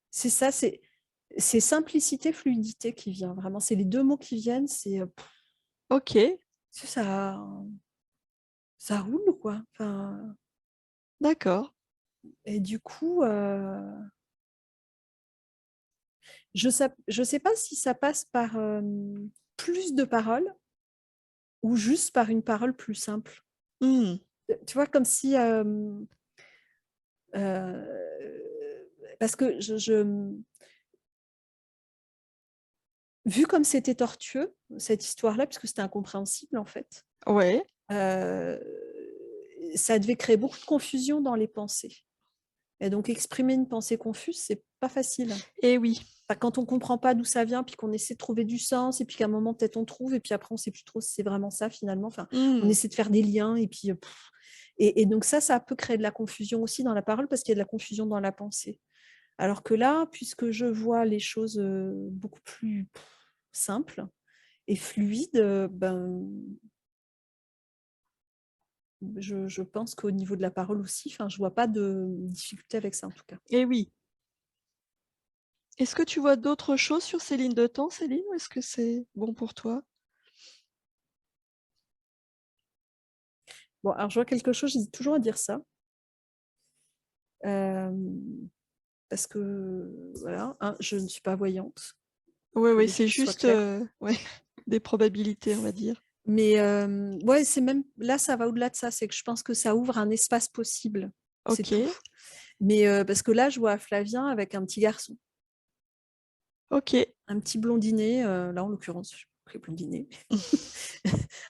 C'est ça, c'est simplicité, fluidité qui vient vraiment. C'est les deux mots qui viennent, OK, ça roule quoi. Enfin, d'accord. et du coup, je sais pas si ça passe par plus de paroles ou juste par une parole plus simple. Mmh. Tu vois, comme si... parce que vu comme c'était tortueux, cette histoire-là, puisque c'était incompréhensible en fait, Ouais. euh, ça devait créer beaucoup de confusion dans les pensées. Et donc exprimer une pensée confuse, c'est pas facile. Et oui. Enfin, quand on comprend pas d'où ça vient, puis qu'on essaie de trouver du sens, et puis qu'à un moment peut-être on trouve, et puis après on sait plus trop si c'est vraiment ça finalement. Enfin, on Mmh. essaie de faire des liens, et puis et donc ça peut créer de la confusion aussi dans la parole parce qu'il y a de la confusion dans la pensée. Alors que là, puisque je vois les choses beaucoup plus simples et fluides, je pense qu'au niveau de la parole aussi, enfin, je vois pas de difficulté avec ça en tout cas. Et oui. Est-ce que tu vois d'autres choses sur ces lignes de temps, Céline, ou est-ce que c'est bon pour toi? Bon, alors je vois quelque chose, j'hésite toujours à dire ça. Parce que, voilà, hein, je ne suis pas voyante. Oui, Que oui, les c'est choses soient juste claires. ouais, des probabilités, on va dire. Mais ouais, c'est même là, ça va au-delà de ça. C'est que je pense que ça ouvre un espace possible. C'est tout. Ok, Mais parce que là, je vois Flavien avec un petit garçon, ok. un petit blondinet. Là, en l'occurrence, je sais pas pourquoi blondinet.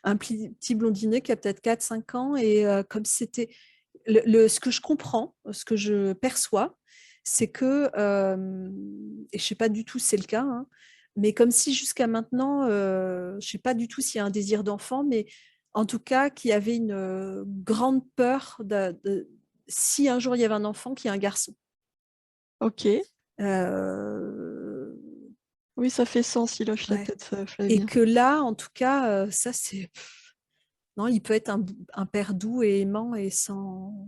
Un petit blondinet qui a peut-être 4-5 ans. Et comme c'était ce que je comprends, ce que je perçois, c'est que, et je ne sais pas du tout si c'est le cas, hein, mais comme si jusqu'à maintenant, je ne sais pas du tout s'il y a un désir d'enfant, mais en tout cas, qu'il y avait une grande peur si un jour il y avait un enfant, qu'il y ait un garçon. Ok. Euh, Oui, ça fait sens, il hoche la ouais. tête, Et Flavien. que là, en tout cas, ça c'est... Non, il peut être un père doux et aimant et sans...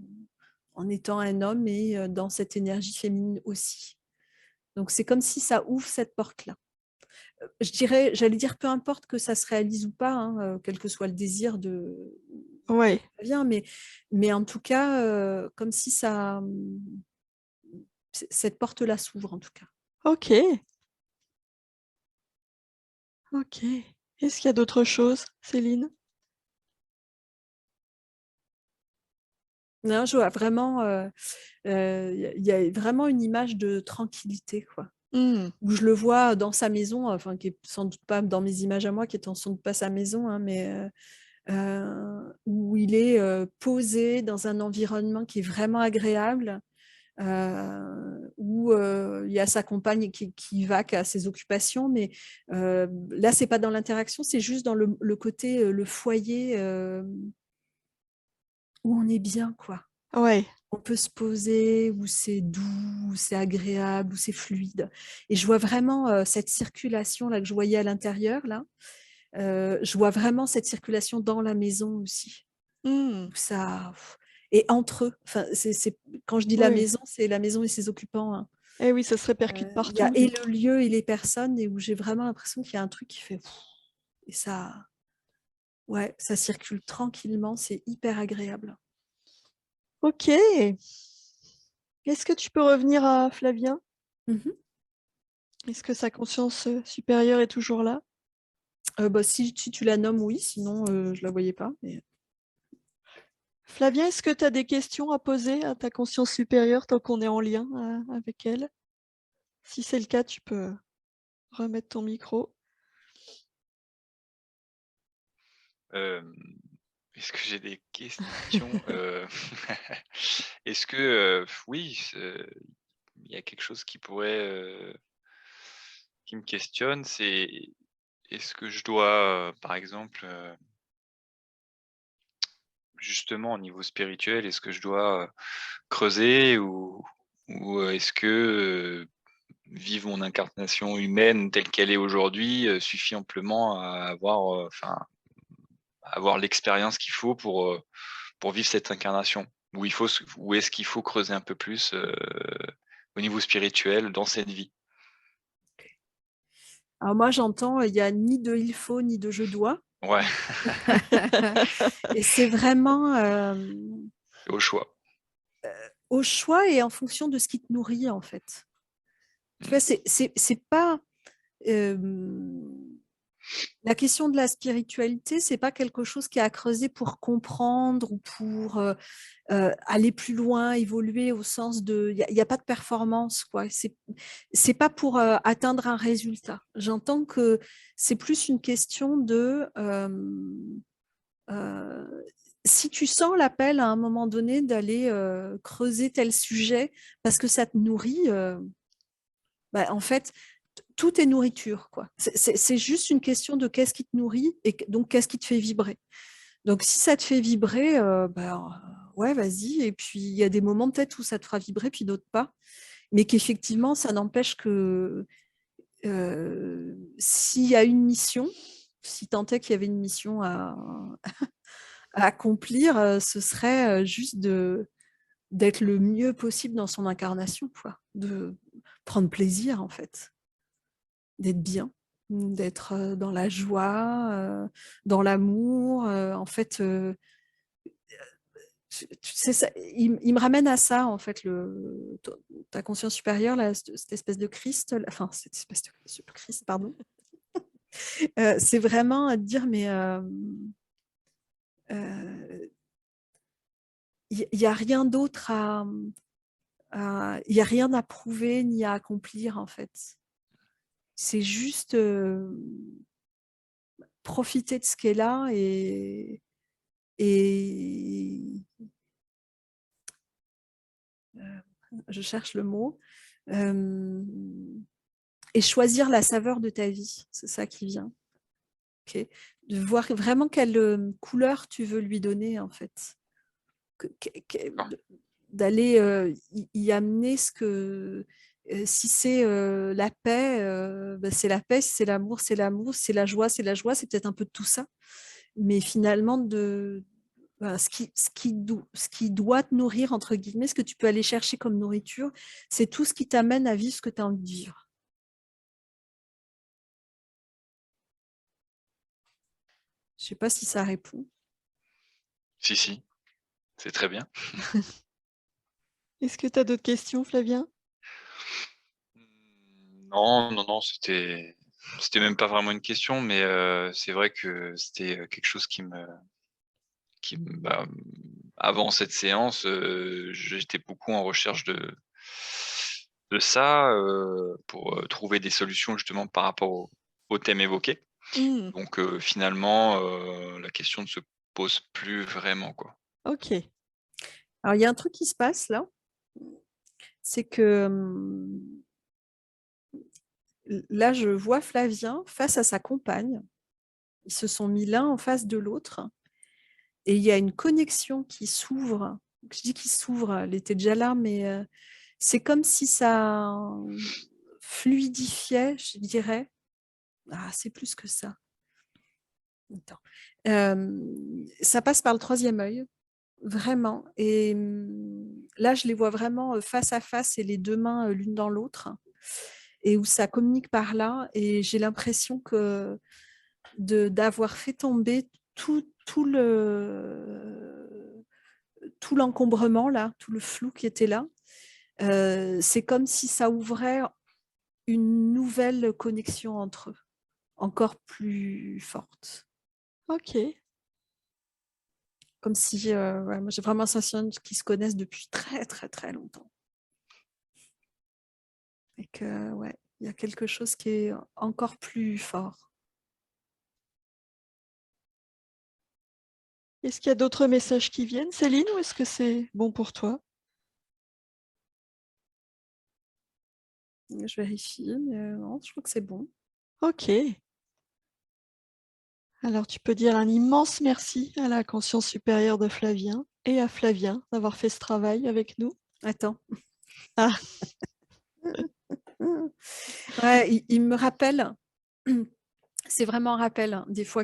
en étant un homme et dans cette énergie féminine aussi. Donc c'est comme si ça ouvre cette porte-là. J'allais dire peu importe que ça se réalise ou pas, hein, quel que soit le désir de Ouais, Flavien, mais en tout cas, comme si ça, cette porte-là s'ouvre en tout cas. ok, ok. Est-ce qu'il y a d'autres choses, Céline? Non, je vois vraiment, il y a vraiment une image de tranquillité, quoi. Hmm, Où je le vois dans sa maison, enfin qui est sans doute pas dans mes images à moi, qui est sans doute pas sa maison, hein, mais où il est posé dans un environnement qui est vraiment agréable, où il y a sa compagne qui va à ses occupations, mais là c'est pas dans l'interaction, c'est juste dans le côté, le foyer où on est bien, quoi. ouais, On peut se poser, où c'est doux, où c'est agréable, où c'est fluide. Et je vois vraiment cette circulation là que je voyais à l'intérieur, là. Je vois vraiment cette circulation dans la maison aussi. hmm, Où ça... Et entre eux, enfin, quand je dis la oui. maison, c'est la maison et ses occupants, hein. Eh oui, ça se répercute Il y a partout, et du le coup. lieu et les personnes, et où j'ai vraiment l'impression qu'il y a un truc qui fait... Et ça, ouais, ça circule tranquillement, c'est hyper agréable. Ok. Est-ce que tu peux revenir à Flavien? Mhm. Est-ce que sa conscience supérieure est toujours là? Bah, si tu la nommes, oui, sinon je la voyais pas. Mais... Flavien, est-ce que tu as des questions à poser à ta conscience supérieure tant qu'on est en lien avec elle? Si c'est le cas, tu peux remettre ton micro. Euh, Est-ce que j'ai des questions? Est-ce que, oui, il y a quelque chose qui pourrait, qui me questionne, c'est est-ce que je dois, par exemple, justement au niveau spirituel, est-ce que je dois, creuser ou est-ce que, vivre mon incarnation humaine telle qu'elle est aujourd'hui, suffit amplement à avoir, enfin, à avoir l'expérience qu'il faut pour vivre cette incarnation? Ou est-ce qu'il faut creuser un peu plus, au niveau spirituel dans cette vie? Alors moi, j'entends, il n'y a ni de il faut, ni de je dois. Ouais, Et c'est vraiment c'est au choix. au choix et en fonction de ce qui te nourrit, en fait. Tu Mmh. vois, c'est pas... euh, la question de la spiritualité, c'est pas quelque chose qui est à creuser pour comprendre ou pour aller plus loin, évoluer au sens de... Il n'y a pas de performance, quoi. C'est pas pour atteindre un résultat. J'entends que c'est plus une question de... euh, si tu sens l'appel à un moment donné d'aller creuser tel sujet parce que ça te nourrit, bah, en fait, tout est nourriture, quoi. C'est juste une question de qu'est-ce qui te nourrit et donc qu'est-ce qui te fait vibrer. Donc si ça te fait vibrer, bah, ouais, vas-y. Et puis il y a des moments peut-être où ça te fera vibrer, puis d'autres pas. Mais qu'effectivement, ça n'empêche que s'il y a une mission, si tant est qu'il y avait une mission à accomplir, ce serait juste d'être le mieux possible dans son incarnation, quoi. De prendre plaisir, en fait, d'être bien, d'être dans la joie, dans l'amour. En fait, C'est ça, il me ramène à ça, en fait, ta conscience supérieure, là, cette espèce de Christ, enfin, cette espèce de Christ, pardon. C'est vraiment à te dire, mais il n'y a rien d'autre il n'y a rien à prouver ni à accomplir, en fait. C'est juste profiter de ce qui est là et je cherche le mot, et choisir la saveur de ta vie, c'est ça qui vient. Okay. De voir vraiment quelle couleur tu veux lui donner, en fait. D'aller y amener ce que... si c'est la paix, ben c'est la paix. Si c'est l'amour, c'est l'amour. Si c'est la joie, c'est la joie. C'est peut-être un peu de tout ça. Mais finalement, voilà, ce qui doit te nourrir, entre guillemets, ce que tu peux aller chercher comme nourriture, c'est tout ce qui t'amène à vivre ce que tu as envie de vivre. Je ne sais pas si ça répond. Si, c'est très bien. Est-ce que tu as d'autres questions, Flavien? Non, c'était même pas vraiment une question, mais c'est vrai que c'était quelque chose bah, avant cette séance, j'étais beaucoup en recherche de ça, pour trouver des solutions justement par rapport au thème évoqué. Mmh. Donc finalement, la question ne se pose plus vraiment, quoi. Ok. Alors, il y a un truc qui se passe là, c'est que là, je vois Flavien face à sa compagne. Ils se sont mis l'un en face de l'autre et il y a une connexion qui s'ouvre. Je dis qui s'ouvre, elle était déjà là, mais c'est comme si ça fluidifiait, je dirais. Ah, c'est plus que ça. Attends. Ça passe par le troisième œil, vraiment. Et là, je les vois vraiment face à face et les deux mains l'une dans l'autre, et où ça communique par là. Et j'ai l'impression que d'avoir fait tomber tout l'encombrement là, tout le flou qui était là. C'est comme si ça ouvrait une nouvelle connexion entre eux, encore plus forte. Ok. Comme si, ouais, moi j'ai vraiment la sensation qu'ils se connaissent depuis très très très longtemps. Et que, ouais, il y a quelque chose qui est encore plus fort. Est-ce qu'il y a d'autres messages qui viennent, Céline, ou est-ce que c'est bon pour toi? Je vérifie, mais non, je crois que c'est bon. Ok. Alors, tu peux dire un immense merci à la conscience supérieure de Flavien et à Flavien d'avoir fait ce travail avec nous. Attends. Ah. Ouais, il me rappelle, c'est vraiment un rappel, hein, des fois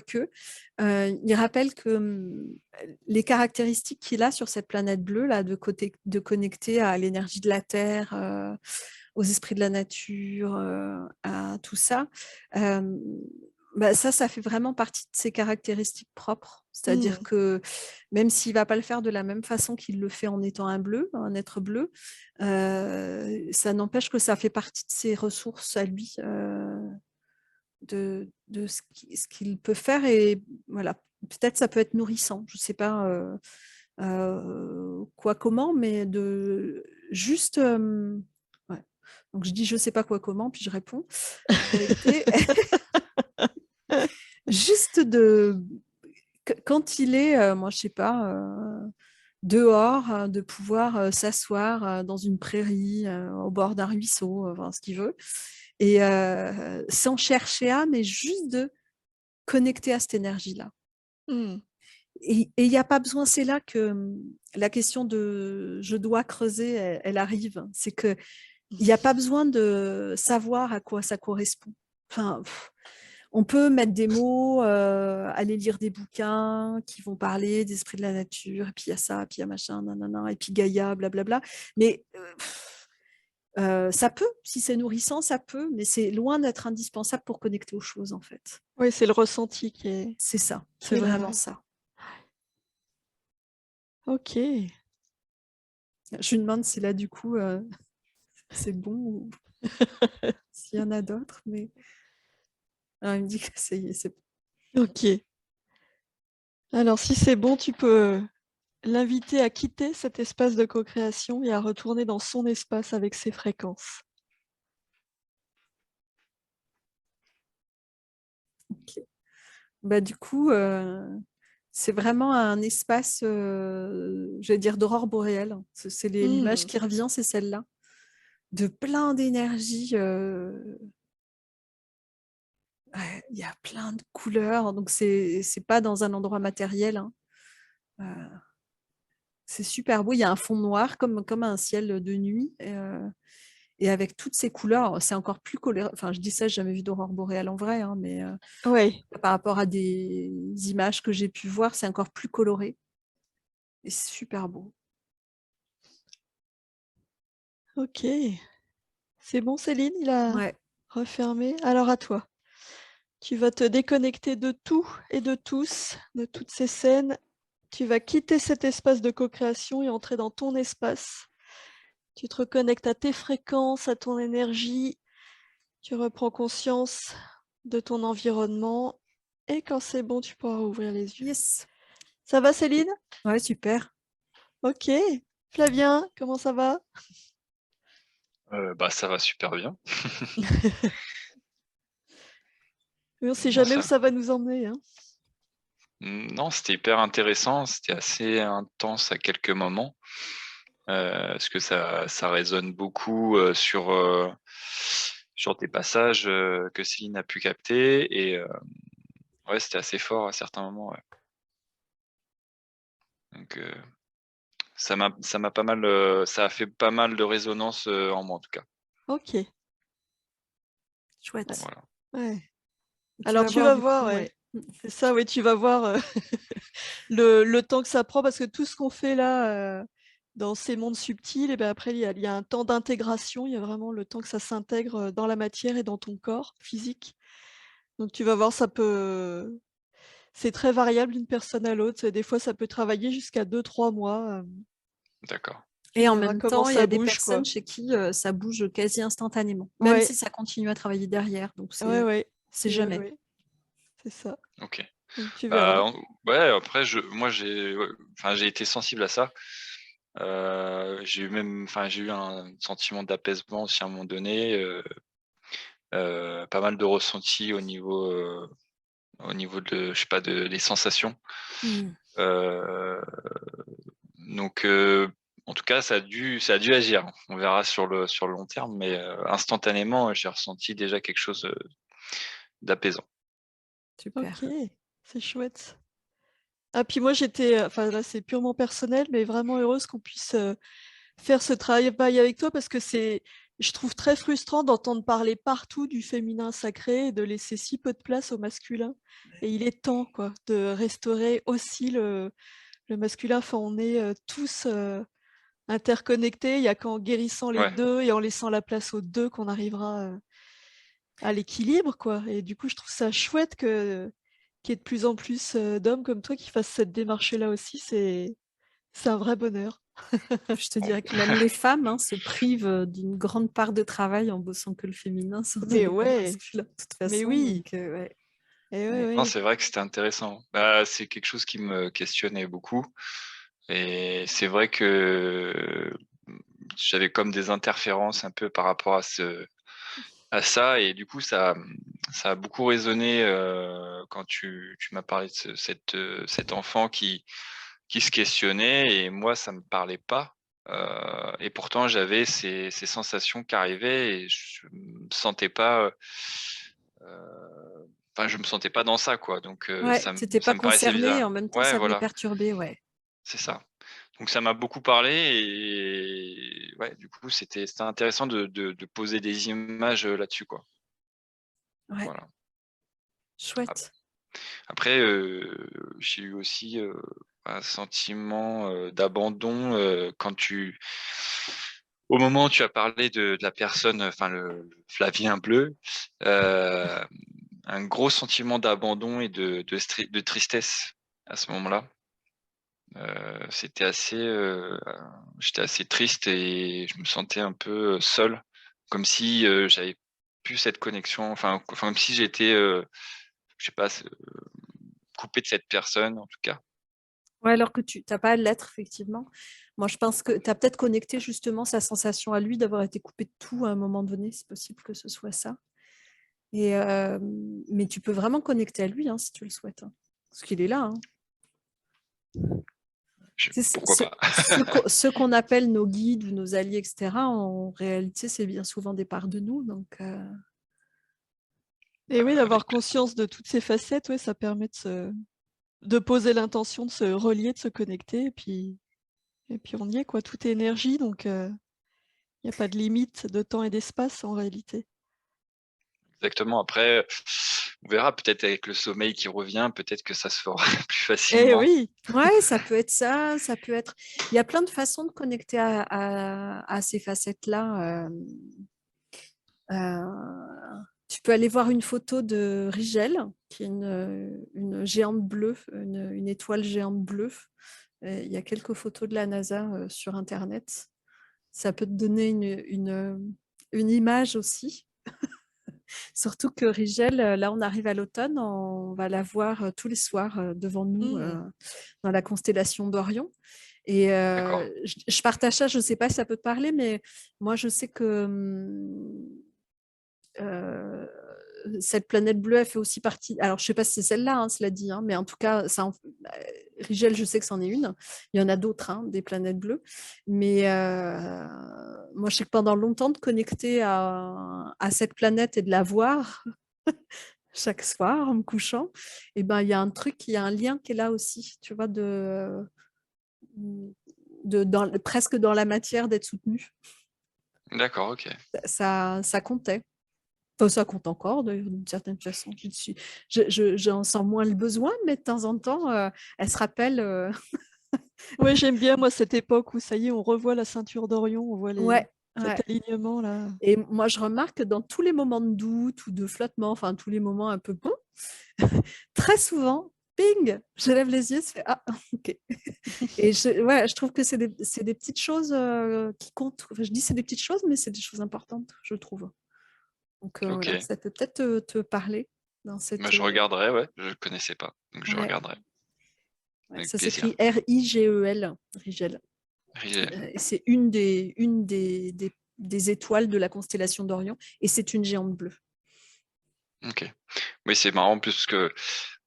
il rappelle que les caractéristiques qu'il a sur cette planète bleue, là, de connecter à l'énergie de la Terre, aux esprits de la nature, à tout ça, bah, ça fait vraiment partie de ses caractéristiques propres. C'est-à-dire que même s'il ne va pas le faire de la même façon qu'il le fait en étant un être bleu, ça n'empêche que ça fait partie de ses ressources à lui, de ce qu'il peut faire. Et voilà, peut-être ça peut être nourrissant, je ne sais pas quoi, comment, mais juste... ouais. Donc je dis je ne sais pas quoi, comment, puis je réponds. Juste quand il est, moi je sais pas, dehors, de pouvoir s'asseoir dans une prairie, au bord d'un ruisseau, enfin, ce qu'il veut, et sans chercher à, mais juste de connecter à cette énergie-là. Et il n'y a pas besoin, c'est là que la question de je dois creuser, elle arrive. C'est qu'il n'y a pas besoin de savoir à quoi ça correspond. Enfin, on peut mettre des mots, aller lire des bouquins qui vont parler d'esprit de la nature, et puis il y a ça, et puis il y a machin, nanana, et puis Gaïa, blablabla. Mais ça peut, si c'est nourrissant, ça peut, mais c'est loin d'être indispensable pour connecter aux choses, en fait. Oui, c'est le ressenti qui est... C'est ça, qui c'est est là, vraiment ouais. ça. Ok. Je lui demande si là, du coup, c'est bon ou s'il y en a d'autres, mais alors, il me dit que c'est Ok. Alors, si c'est bon, tu peux l'inviter à quitter cet espace de co-création et à retourner dans son espace avec ses fréquences. OK. Bah, du coup, c'est vraiment un espace, j'allais dire d'aurore boréale. C'est l'image Hmm. qui revient, c'est celle-là. De plein d'énergie, ouais, il y a plein de couleurs, donc c'est pas dans un endroit matériel, hein. Heu, c'est super beau, il y a un fond noir comme un ciel de nuit et avec toutes ces couleurs, c'est encore plus coloré. Enfin, je dis ça, j'ai jamais vu d'aurore boréale en vrai, hein, mais Ouais. par rapport à des images que j'ai pu voir, c'est encore plus coloré et c'est super beau. Ok. C'est bon, Céline, il a Ouais. refermé. Alors à toi. Tu vas te déconnecter de tout et de tous, de toutes ces scènes. Tu vas quitter cet espace de co-création et entrer dans ton espace. Tu te reconnectes à tes fréquences, à ton énergie. Tu reprends conscience de ton environnement. Et quand c'est bon, tu pourras ouvrir les yeux. Yes. Ça va, Céline? Ouais, super. Ok. Flavien, comment ça va? Bah, ça va super bien. Mais on ne sait Non, jamais où ça va nous emmener, hein. non, c'était hyper intéressant, c'était assez intense à quelques moments, parce que ça résonne beaucoup, sur des passages, que Céline a pu capter et ouais, c'était assez fort à certains moments, ouais. Donc ça m'a pas mal, ça a fait pas mal de résonance, en moi en tout cas. Ok. Chouette. Voilà. Ouais. Tu Alors vas tu voir vas du voir, coup, ouais. ouais. C'est ça, oui, tu vas voir le temps que ça prend parce que tout ce qu'on fait là, dans ces mondes subtils, et ben après il y a un temps d'intégration, il y a vraiment le temps que ça s'intègre, dans la matière et dans ton corps physique. Donc tu vas voir, c'est très variable d'une personne à l'autre. Des fois, ça peut travailler jusqu'à 2-3 mois, D'accord. Et tu en verras même comment temps, il y a ça des bouge, personnes quoi. chez qui, ça bouge quasi instantanément, même Ouais, si ça continue à travailler derrière, donc ouais, ouais, c'est jamais. ouais, c'est ça. OK. Donc tu verras. Bah, ouais, après moi j'ai ouais, enfin j'ai été sensible à ça. J'ai eu un sentiment d'apaisement aussi à un moment donné, pas mal de ressentis au niveau de je sais pas, des sensations. Mmh. Heu, donc en tout cas ça a dû agir. On verra sur le long terme, mais instantanément, j'ai ressenti déjà quelque chose, d'apaisant. OK, Super. c'est chouette. Ah puis moi j'étais, enfin là c'est purement personnel, mais vraiment heureuse qu'on puisse, faire ce travail avec toi parce que je trouve très frustrant d'entendre parler partout du féminin sacré et de laisser si peu de place au masculin et il est temps quoi, de restaurer aussi le masculin. Enfin on est, tous, interconnectés. Il y a qu'en guérissant les Ouais. 2 et en laissant la place aux 2 qu'on arrivera, à l'équilibre quoi et du coup je trouve ça chouette qu'il y ait de plus en plus, d'hommes comme toi qui fassent cette démarche-là aussi, c'est un vrai bonheur. Je te dirais que même les femmes, hein, se privent, d'une grande part de travail en bossant que le féminin sans Mais aller dans le ouais, masculin de toute mais façon, oui, donc ouais, et ouais, ouais. Non, ouais. c'est vrai que c'était intéressant. Bah, c'est quelque chose qui me questionnait beaucoup et c'est vrai que, j'avais comme des interférences un peu par rapport à ça et du coup ça a beaucoup résonné, quand tu m'as parlé de cet enfant qui se questionnait et moi ça me parlait pas, et pourtant j'avais ces sensations qui arrivaient et je me sentais pas, enfin je me sentais pas dans ça quoi donc Ouais, tu étais ça pas me paraissait concerné et bizarre. en même temps Ouais ça venait voilà, perturber, ouais. c'est ça. Donc ça m'a beaucoup parlé et ouais du coup c'était intéressant de poser des images, là-dessus quoi. Ouais, Voilà. chouette. Après, j'ai eu aussi, un sentiment, d'abandon, au moment où tu as parlé de la personne, enfin le Flavien bleu, heu, un gros sentiment d'abandon et de tristesse à ce moment-là. C'était j'étais assez triste et je me sentais un peu, seul, comme si, j'avais plus cette connexion, enfin comme si j'étais, je sais pas, coupé de cette personne en tout cas. Ouais, alors que tu n'as pas à l'être, effectivement. Moi, je pense que tu as peut-être connecté justement sa sensation à lui d'avoir été coupé de tout à un moment donné. C'est possible que ce soit ça. Et, mais tu peux vraiment connecter à lui si tu le souhaites. Parce qu'il est là. Pourquoi pas. Ce qu'on appelle nos guides ou nos alliés, etc., en réalité, c'est bien souvent des parts de nous. Donc, Et oui, d'avoir Avec conscience de toutes ces facettes, ouais, ça permet de poser l'intention de se relier, de se connecter, et puis on y est, quoi. Tout est énergie, donc il n'y a pas de limite de temps et d'espace en réalité. Exactement. Après, on verra peut-être avec le sommeil qui revient, peut-être que ça se fera plus Eh facilement. oui, ouais, ça peut être ça, ça peut être. Il y a plein de façons de connecter à ces facettes-là. Tu peux aller voir une photo de Rigel, qui est une géante bleue, une étoile géante bleue. Il y a quelques photos de la NASA sur Internet. Ça peut te donner une image aussi. Surtout que Rigel, là, on arrive à l'automne, on va la voir tous les soirs devant nous dans la constellation d'Orion. Et D'accord. je partage ça, je ne sais pas si ça peut te parler, mais moi, je sais que cette planète bleue, elle fait aussi partie. Alors, je ne sais pas si c'est celle-là, cela dit, mais en tout cas, Rigel, je sais que c'en est une. Il y en a d'autres, des planètes bleues. Mais moi, je sais que pendant longtemps, de connecter à cette planète et de la voir chaque soir en me couchant, et ben, il y a un truc, il y a un lien qui est là aussi, tu vois, presque dans la matière d'être soutenu. D'accord, ok. Ça comptait. Enfin, ça compte encore, d'une certaine façon. J'en sens moins le besoin, mais de temps en temps, elle se rappelle. ouais, j'aime bien, moi, cette époque où ça y est, on revoit la ceinture d'Orion, on voit Ouais, cet ouais. alignement là. Et moi, je remarque que dans tous les moments de doute ou de flottement, enfin, tous les moments un peu bon, très souvent, ping, je lève les yeux, c'est ah, ok. Et je trouve que c'est des petites choses qui comptent. Enfin, je dis c'est des petites choses, mais c'est des choses importantes, je trouve. Donc Ok. voilà, ça peut peut-être te parler dans cette. Je regarderai, ouais. Je ne connaissais pas, donc je Ouais. regarderai Ouais, avec ça plaisir. s'écrit Rigel, Rigel. Rigel. Et c'est une des étoiles de la constellation d'Orion, et c'est une géante bleue. Ok. Oui, c'est marrant puisque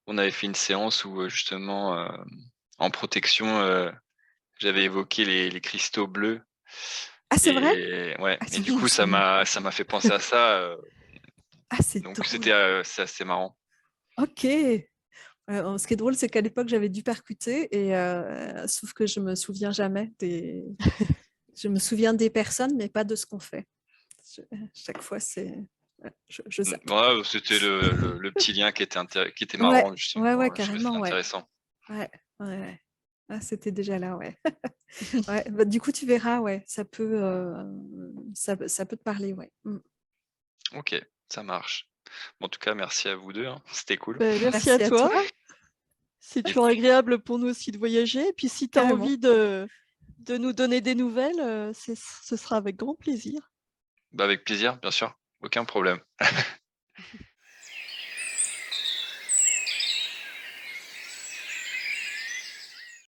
on avait fait une séance où justement en protection, j'avais évoqué les cristaux bleus. Ah, c'est vrai? Et ouais. Ah, Et du non, coup, ça me ça m'a fait penser à ça. Ah, c'est Donc drôle. c'est assez marrant. Ok. Ce qui est drôle, c'est qu'à l'époque, j'avais dû percuter, et sauf que je me souviens jamais je me souviens des personnes, mais pas de ce qu'on fait. Chaque fois, je zappe. Ouais, c'était le petit lien qui était Ouais, marrant justement. ouais, Je trouvais ça carrément, ouais. intéressant. Ouais, ouais, ouais. Ah, c'était déjà là, ouais. Ouais, bah, du coup, tu verras, ouais, ça peut te parler, ouais. Ok, ça marche. Bon, en tout cas, merci à vous deux. C'était cool. Ben, merci à Merci à toi. toi, C'est Et toujours agréable pour nous aussi de voyager. Et puis si tu as carrément. envie de nous donner des nouvelles, ce sera avec grand plaisir. bah, avec plaisir, bien sûr. Aucun problème.